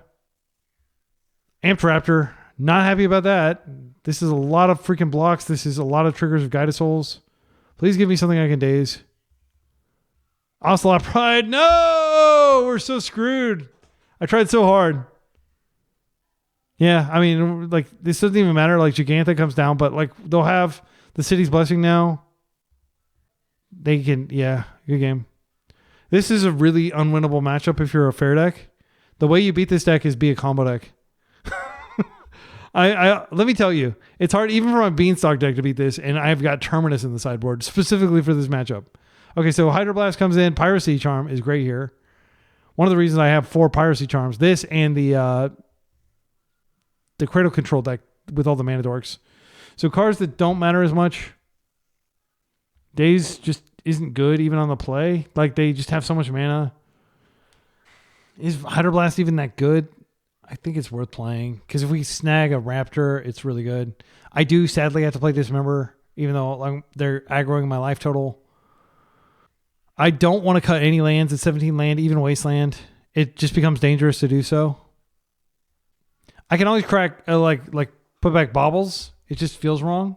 Amped Raptor. Not happy about that. This is a lot of freaking blocks. This is a lot of triggers of Guided Souls. Please give me something I can daze. Ocelot Pride. No! We're so screwed. I tried so hard. Yeah, I mean, like, this doesn't even matter. Like, Gigantha comes down, but, like, they'll have the City's Blessing now. They can, yeah, good game. This is a really unwinnable matchup if you're a fair deck. The way you beat this deck is be a combo deck. I let me tell you, it's hard even for my Beanstalk deck to beat this, and I've got Terminus in the sideboard specifically for this matchup. Okay, so Hydroblast comes in. Piracy Charm is great here. One of the reasons I have 4 Piracy Charms, this and the Cradle Control deck with all the Mana Dorks. So cards that don't matter as much. Daze just isn't good even on the play. Like, they just have so much mana. Is Hydroblast even that good? I think it's worth playing because if we snag a Raptor, it's really good. I do sadly have to play Dismember, even though they're aggroing my life total. I don't want to cut any lands at 17 land, even Wasteland. It just becomes dangerous to do so. I can always crack like put back Baubles. It just feels wrong.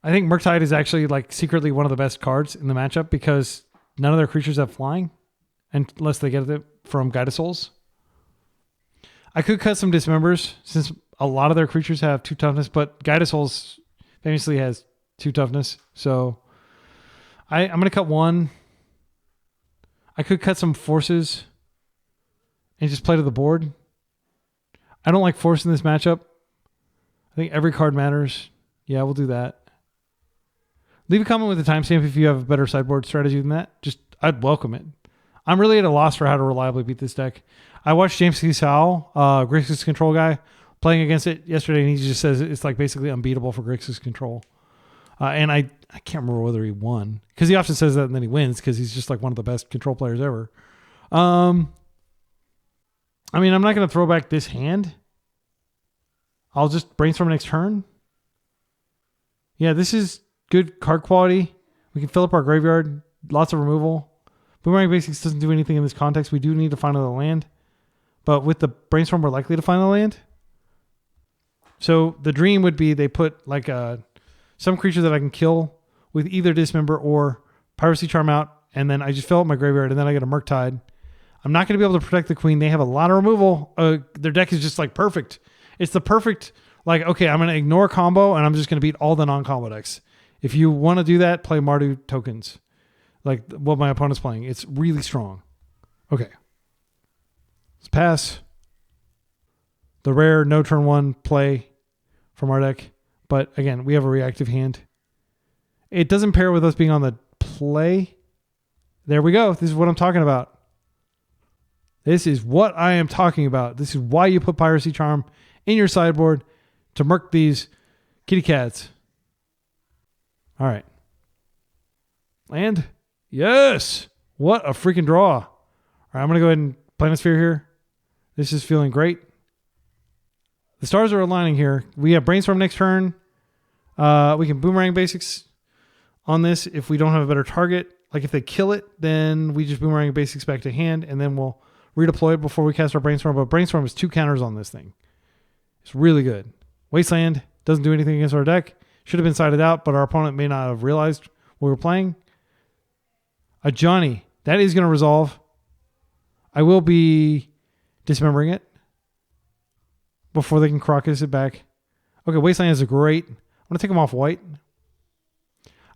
I think Murktide is actually like secretly one of the best cards in the matchup because none of their creatures have flying unless they get it from Guided Souls. I could cut some Dismembers since a lot of their creatures have 2 toughness, but Guided Souls famously has 2 toughness. So I'm going to cut 1. I could cut some Forces and just play to the board. I don't like Force in this matchup. I think every card matters. Yeah, we'll do that. Leave a comment with a timestamp if you have a better sideboard strategy than that. I'd welcome it. I'm really at a loss for how to reliably beat this deck. I watched James C. Sowell, Grixis Control guy, playing against it yesterday, and he just says it's like basically unbeatable for Grixis Control. And I can't remember whether he won because he often says that and then he wins because he's just like one of the best control players ever. I mean, I'm not going to throw back this hand. I'll just brainstorm next turn. Yeah, this is good card quality. We can fill up our graveyard. Lots of removal. Boomerang Basics doesn't do anything in this context. We do need to find another land. But with the brainstorm, we're likely to find a land. So the dream would be they put like some creature that I can kill with either Dismember or Piracy Charm out, and then I just fill up my graveyard, and then I get a Murktide. I'm not going to be able to protect the Queen. They have a lot of removal. Their deck is just like perfect. It's the perfect, like, okay, I'm going to ignore combo, and I'm just going to beat all the non-combo decks. If you want to do that, play Mardu tokens. Like what my opponent's playing. It's really strong. Okay. Let's pass. The rare no turn 1 play from our deck. But again, we have a reactive hand. It doesn't pair with us being on the play. There we go. This is what I'm talking about. This is what I am talking about. This is why you put Piracy Charm in your sideboard to murk these kitty cats. All right. Land. Yes. What a freaking draw. All right, I'm going to go ahead and Planisphere here. This is feeling great. The stars are aligning here. We have Brainstorm next turn. We can Boomerang Basics on this if we don't have a better target. Like if they kill it, then we just Boomerang Basics back to hand, and then we'll redeploy it before we cast our Brainstorm. But Brainstorm is 2 counters on this thing. It's really good. Wasteland doesn't do anything against our deck. Should have been sided out, but our opponent may not have realized what we were playing. A Johnny. That is going to resolve. I will be dismembering it before they can Crocus it back. Okay, Wasteland is a great. I'm going to take them off white.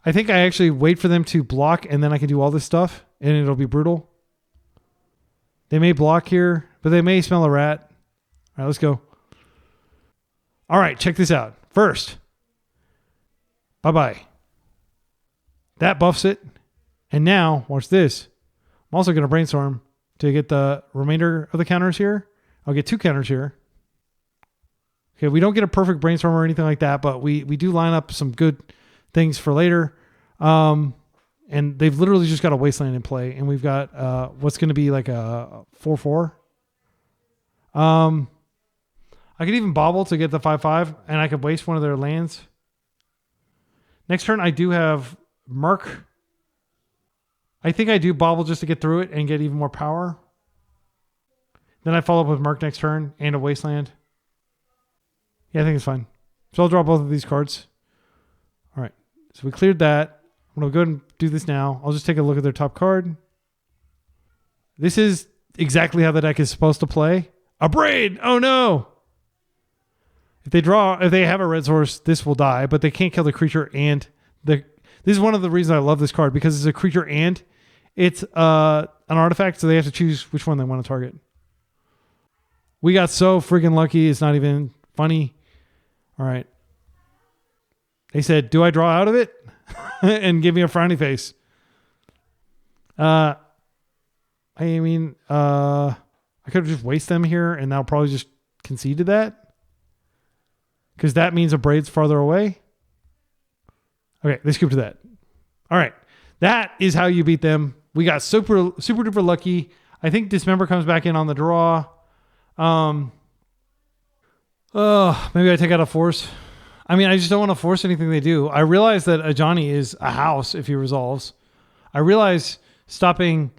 I think I actually wait for them to block, and then I can do all this stuff, and it'll be brutal. They may block here, but they may smell a rat. All right, let's go. All right, check this out. First, bye-bye. That buffs it. And now, watch this. I'm also going to Brainstorm to get the remainder of the counters here. I'll get 2 counters here. Okay, we don't get a perfect Brainstorm or anything like that, but we do line up some good things for later. And they've literally just got a Wasteland in play, and we've got what's going to be like a 4/4. I could even Bauble to get the 5/5, and I could waste one of their lands. Next turn, I do have Merc. I think I do Bauble just to get through it and get even more power. Then I follow up with Merc next turn and a Wasteland. Yeah, I think it's fine. So I'll draw both of these cards. All right. So we cleared that. I'm going to go ahead and do this now. I'll just take a look at their top card. This is exactly how the deck is supposed to play. A Braid! Oh no! If they have a red source, this will die, but they can't kill the creature and this is one of the reasons I love this card, because it's a creature and it's an artifact, so they have to choose which one they want to target. We got so freaking lucky, it's not even funny. All right. They said, do I draw out of it? And give me a frowny face. I could just waste them here and I'll probably just concede to that. Because that means a Braid's farther away. Okay, they scooped to that. All right. That is how you beat them. We got super duper lucky. I think Dismember comes back in on the draw. Maybe I take out a force. I mean, I just don't want to force anything they do. I realize that Ajani is a house if he resolves. I realize stopping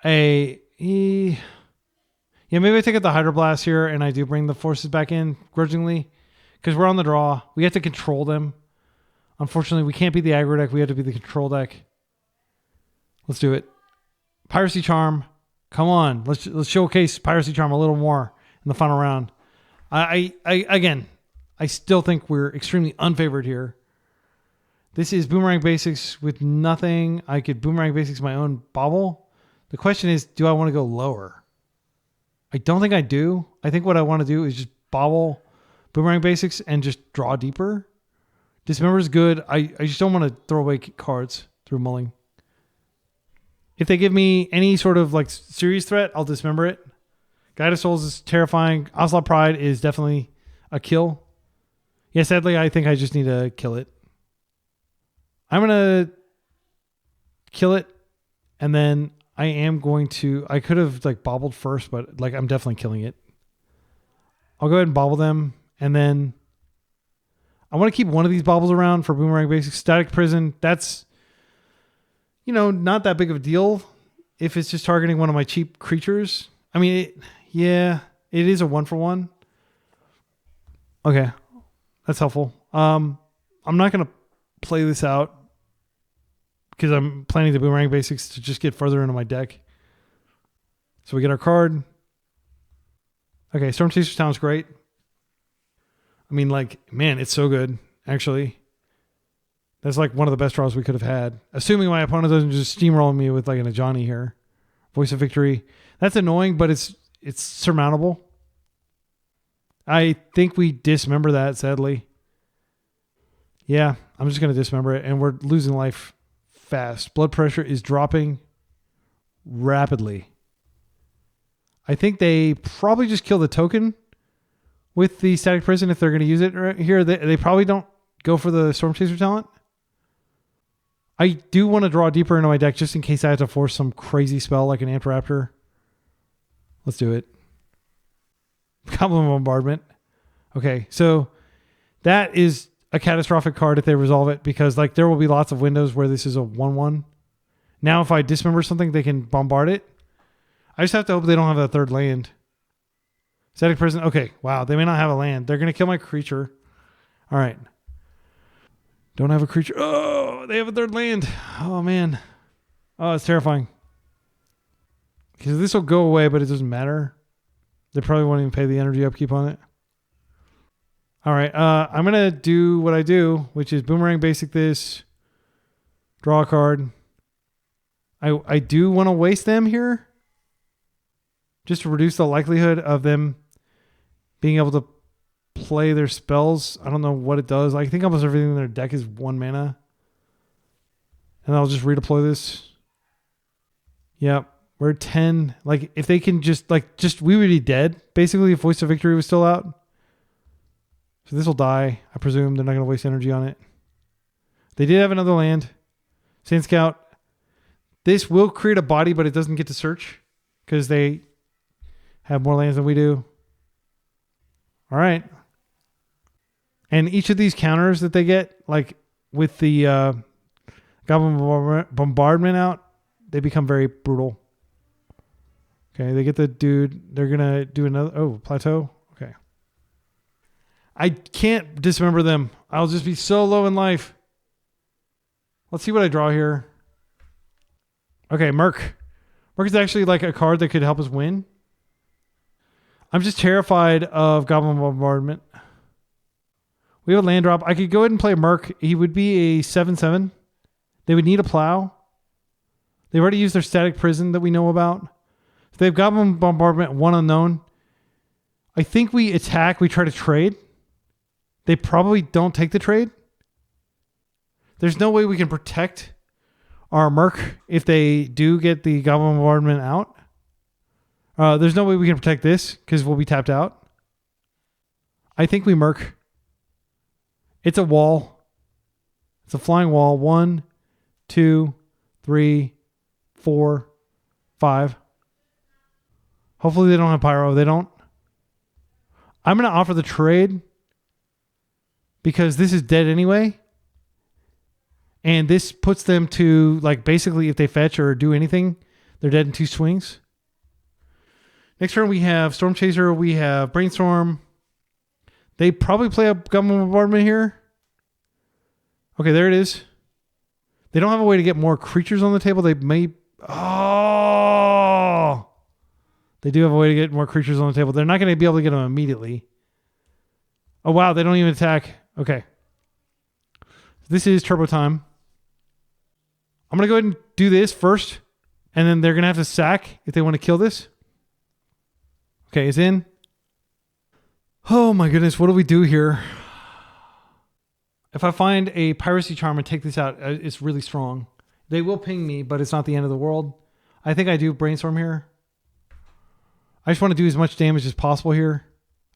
maybe I take out the Hydroblast here and I do bring the forces back in grudgingly because we're on the draw. We have to control them. Unfortunately, we can't be the aggro deck. We have to be the control deck. Let's do it. Piracy Charm. Come on. Let's showcase Piracy Charm a little more in the final round. Again, I still think we're extremely unfavored here. This is Boomerang Basics with nothing. I could Boomerang Basics my own bauble. The question is, do I want to go lower? I don't think I do. I think what I want to do is just bauble Boomerang Basics and just draw deeper. Dismember is good. I just don't want to throw away cards through mulling. If they give me any sort of like serious threat, I'll dismember it. Guide of Souls is terrifying. Ocelot Pride is definitely a kill. Yeah, sadly, I think I just need to kill it. I'm going to kill it. And then I am going to... I could have like bobbled first, but like I'm definitely killing it. I'll go ahead and bobble them. And then I want to keep one of these baubles around for Boomerang Basics. Static Prison, that's, not that big of a deal if it's just targeting one of my cheap creatures. I mean, it is a 1-for-1. Okay, that's helpful. I'm not going to play this out because I'm planning the Boomerang Basics to just get further into my deck. So we get our card. Okay, Storm Chaser sounds great. I mean, it's so good, actually. That's like one of the best draws we could have had. Assuming my opponent doesn't just steamroll me with like an Ajani here. Voice of Victory. That's annoying, but it's surmountable. I think we dismember that, sadly. Yeah, I'm just going to dismember it, and we're losing life fast. Blood pressure is dropping rapidly. I think they probably just kill the token with the Static Prison if they're going to use it right here. They probably don't go for the Storm Chaser talent. I do want to draw deeper into my deck just in case I have to force some crazy spell like an Amped Raptor. Let's do it. Goblin Bombardment. Okay, so that is a catastrophic card if they resolve it because there will be lots of windows where this is a 1-1. Now if I dismember something, they can bombard it. I just have to hope they don't have a third land. Static Prison. Okay, wow, they may not have a land. They're going to kill my creature. All right. Don't have a creature. Oh, they have a third land. Oh, man. Oh, it's terrifying. Because this will go away, but it doesn't matter. They probably won't even pay the energy upkeep on it. All right. I'm going to do what I do, which is Boomerang Basic this. Draw a card. I do want to waste them here. Just to reduce the likelihood of them being able to play their spells. I don't know what it does. I think almost everything in their deck is 1 mana. And I'll just redeploy this. Yep. We're at 10. If they can we would be dead. Basically, if Voice of Victory was still out. So this will die. I presume they're not going to waste energy on it. They did have another land. Sand Scout. This will create a body, but it doesn't get to search. Because they have more lands than we do. All right. And each of these counters that they get, with the Goblin Bombardment out, they become very brutal. Okay, they get the dude. They're going to do another... Oh, plateau. Okay. I can't dismember them. I'll just be so low in life. Let's see what I draw here. Okay, Merc. Merc is actually like a card that could help us win. I'm just terrified of Goblin Bombardment. We have a land drop. I could go ahead and play Merc. He would be a 7/7. They would need a plow. They've already used their static prison that we know about. If they have Goblin Bombardment, one unknown. I think we attack. We try to trade. They probably don't take the trade. There's no way we can protect our Merc if they do get the Goblin Bombardment out. There's no way we can protect this because we'll be tapped out. I think we Merc. It's a wall. It's a flying wall. 1, 2, 3, 4, 5. Hopefully they don't have pyro. They don't. I'm going to offer the trade because this is dead anyway. And this puts them to, like, basically if they fetch or do anything, they're dead in 2 swings. Next turn we have Storm Chaser. We have Brainstorm. They probably play a Goblin Bombardment here. Okay, there it is. They don't have a way to get more creatures on the table. They may... Oh! They do have a way to get more creatures on the table. They're not going to be able to get them immediately. Oh, wow. They don't even attack. Okay. This is turbo time. I'm going to go ahead and do this first. And then they're going to have to sack if they want to kill this. Okay, it's in. Oh my goodness. What do we do here? If I find a Piracy Charm and take this out, it's really strong. They will ping me, but it's not the end of the world. I think I do Brainstorm here. I just want to do as much damage as possible here.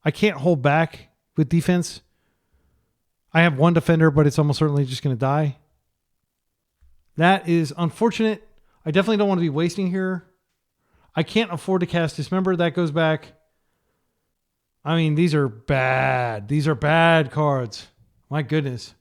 I can't hold back with defense. I have 1 defender, but it's almost certainly just going to die. That is unfortunate. I definitely don't want to be wasting here. I can't afford to cast Dismember. That goes back. I mean, these are bad. These are bad cards. My goodness.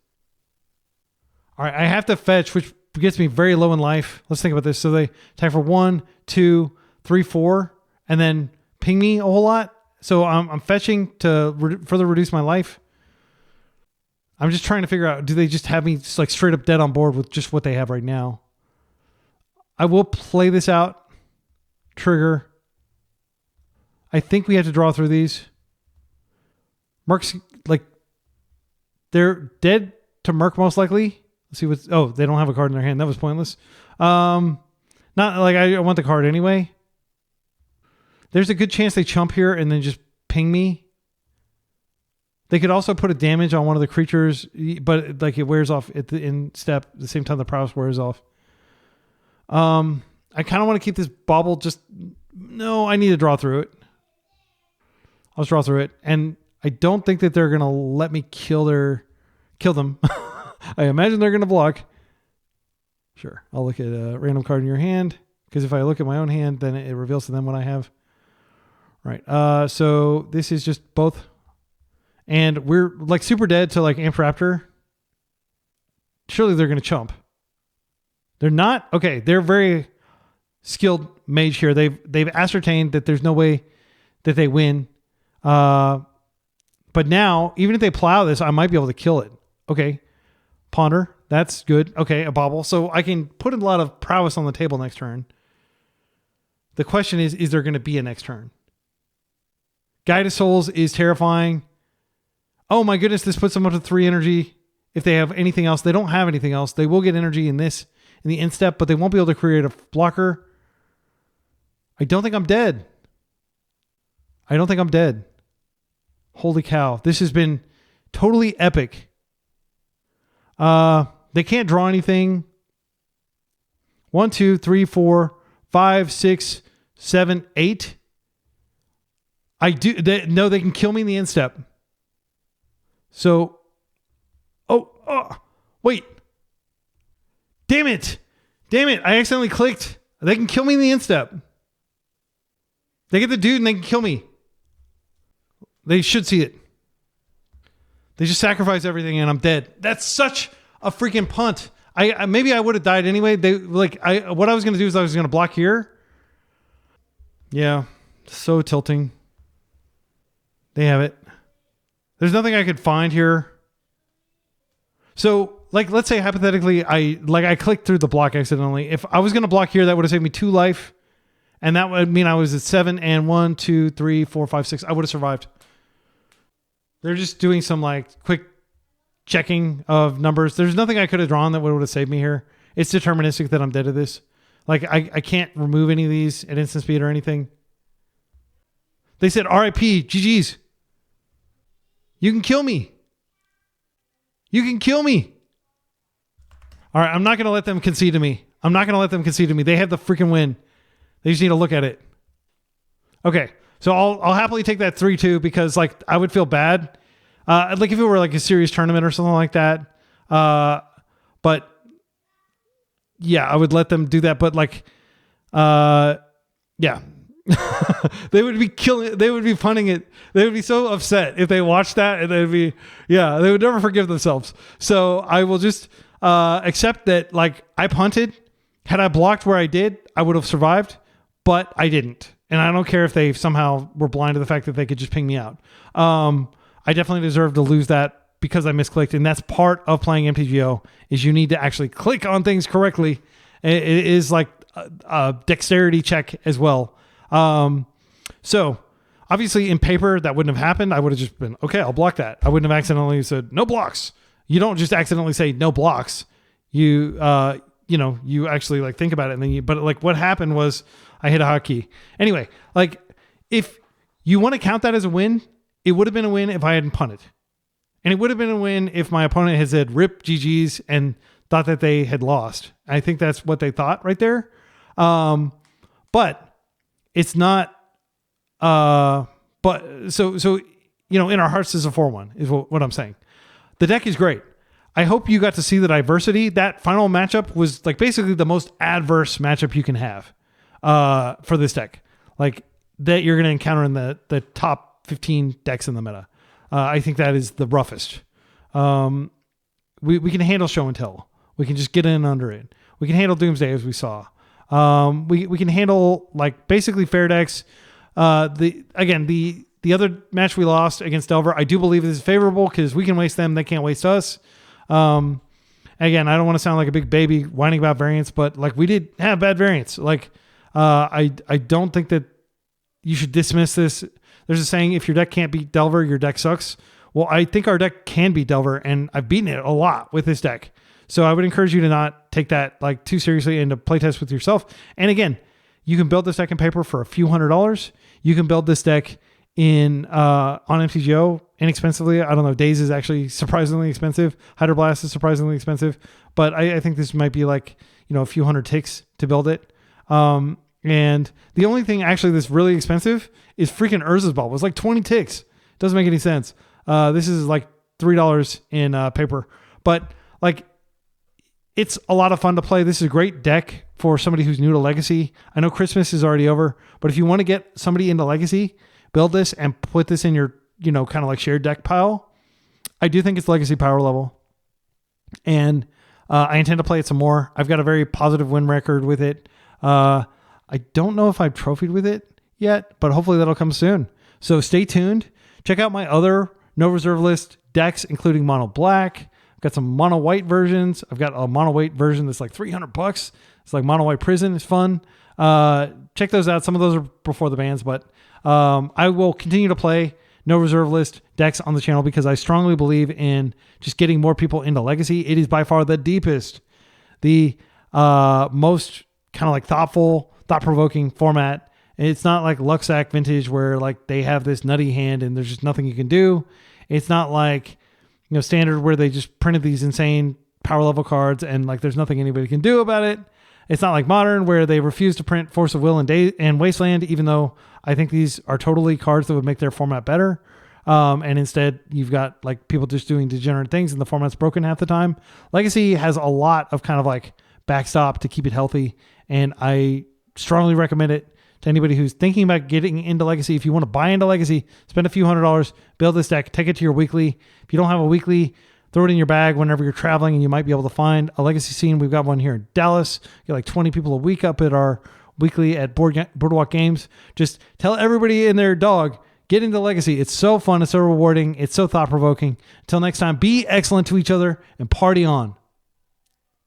All right, I have to fetch, which gets me very low in life. Let's think about this. So they attack for 1, 2, 3, 4, and then ping me a whole lot. So I'm fetching to further reduce my life. I'm just trying to figure out, do they just have me just like straight up dead on board with just what they have right now? I will play this out. Trigger. I think we have to draw through these. Merc's like, they're dead to Merc most likely. Let's see what's... Oh, they don't have a card in their hand. That was pointless. Not like I want the card anyway. There's a good chance they chump here and then just ping me. They could also put a damage on one of the creatures, but like it wears off at in step at the same time the prowess wears off. I kind of want to keep this bauble just... No, I need to draw through it. I'll just draw through it. And I don't think that they're going to let me kill them. I imagine they're going to block. Sure. I'll look at a random card in your hand. Because if I look at my own hand, then it reveals to them what I have. Right. So this is just both. And we're like super dead to like Amp Raptor. Surely they're going to chump. They're not. Okay. They're very skilled mage here. They've ascertained that there's no way that they win. But now, even if they plow this, I might be able to kill it. Okay. Ponder. That's good. Okay. A bauble. So I can put a lot of prowess on the table next turn. The question is there going to be a next turn? Guide of Souls is terrifying. Oh my goodness, this puts them up to 3 energy. If they have anything else, they don't have anything else. They will get energy in this, in the instep, but they won't be able to create a blocker. I don't think I'm dead. I don't think I'm dead. Holy cow. This has been totally epic. They can't draw anything. 1, 2, 3, 4, 5, 6, 7, 8. No, they can kill me in the instep. So, wait. Damn it. I accidentally clicked. They can kill me in the instep. They get the dude and they can kill me. They should see it. They just sacrifice everything and I'm dead. That's such a freaking punt. Maybe I would have died anyway. What I was going to do is I was going to block here. Yeah. So tilting. They have it. There's nothing I could find here. So, like, let's say hypothetically, I clicked through the block accidentally. If I was going to block here, that would have saved me 2 life. And that would mean I was at 7 and 1, 2, 3, 4, 5, 6. I would have survived. They're just doing some like quick checking of numbers. There's nothing I could have drawn that would have saved me here. It's deterministic that I'm dead to this. Like, I can't remove any of these at instant speed or anything. They said, RIP, GG's. You can kill me. You can kill me. All right, I'm not going to let them concede to me. I'm not going to let them concede to me. They have the freaking win. They just need to look at it. Okay, so I'll happily take that 3-2 because, like, I would feel bad. Like if it were like a serious tournament or something like that. But yeah, I would let them do that. But like, yeah. They would be killing. They would be punning it. They would be so upset if they watched that, and they'd be, yeah, they would never forgive themselves. So I will just accept that. Like, I punted. Had I blocked where I did, I would have survived, but I didn't. And I don't care if they somehow were blind to the fact that they could just ping me out. I definitely deserve to lose that because I misclicked, and that's part of playing MTGO. Is you need to actually click on things correctly. It is like a dexterity check as well. So obviously in paper that wouldn't have happened. I would have just been, okay, I'll block that. I wouldn't have accidentally said no blocks. You don't just accidentally say no blocks. You actually like think about it and then but like what happened was I hit a hotkey. Anyway, like if you want to count that as a win, it would have been a win if I hadn't punted. And it would have been a win if my opponent had said rip GG's and thought that they had lost. I think that's what they thought right there. But it's not, but so, in our hearts is a 4-1 is what I'm saying. The deck is great. I hope you got to see the diversity. That final matchup was like basically the most adverse matchup you can have, for this deck. Like that you're going to encounter in the top 15 decks in the meta. I think that is the roughest. We can handle show and tell. We can just get in under it. We can handle Doomsday as we saw. We can handle like basically fair decks. The other match we lost against Delver, I do believe is favorable because we can waste them. They can't waste us. Again, I don't want to sound like a big baby whining about variance, but like we did have bad variance. Like, I don't think that you should dismiss this. There's a saying, if your deck can't beat Delver, your deck sucks. Well, I think our deck can beat Delver, and I've beaten it a lot with this deck. So I would encourage you to not take that like too seriously and to play test with yourself. And again, you can build this deck in paper for a few $100s. You can build this deck on MTGO inexpensively. I don't know. Daze is actually surprisingly expensive. Hydroblast is surprisingly expensive, but I think this might be like, a few hundred ticks to build it. And the only thing actually that's really expensive is freaking Urza's Bauble. It's like 20 ticks. Doesn't make any sense. This is like $3 in paper, but like, it's a lot of fun to play. This is a great deck for somebody who's new to Legacy. I know Christmas is already over, but if you want to get somebody into Legacy, build this and put this in your, kind of like shared deck pile. I do think it's Legacy power level. And I intend to play it some more. I've got a very positive win record with it. I don't know if I've trophied with it yet, but hopefully that'll come soon. So stay tuned. Check out my other no reserve list decks, including Mono Black. Got some mono white versions. I've got a mono white version that's like $300. It's like mono white prison. It's fun. Check those out. Some of those are before the bans, but I will continue to play no reserve list decks on the channel because I strongly believe in just getting more people into Legacy. It is by far the deepest, the most kind of like thought-provoking format. It's not like Luxac Vintage where like they have this nutty hand and there's just nothing you can do. It's not like Standard where they just printed these insane power level cards and like there's nothing anybody can do about it. It's not like Modern where they refuse to print Force of Will and Wasteland, even though I think these are totally cards that would make their format better. And instead you've got like people just doing degenerate things and the format's broken half the time. Legacy has a lot of kind of like backstop to keep it healthy. And I strongly recommend it to anybody who's thinking about getting into Legacy. If you want to buy into Legacy, spend a few $100, build this deck, take it to your weekly. If you don't have a weekly, throw it in your bag whenever you're traveling and you might be able to find a Legacy scene. We've got one here in Dallas. Get like 20 people a week up at our weekly at Boardwalk Games. Just tell everybody and their dog, get into Legacy. It's so fun. It's so rewarding. It's so thought-provoking. Until next time, be excellent to each other and party on.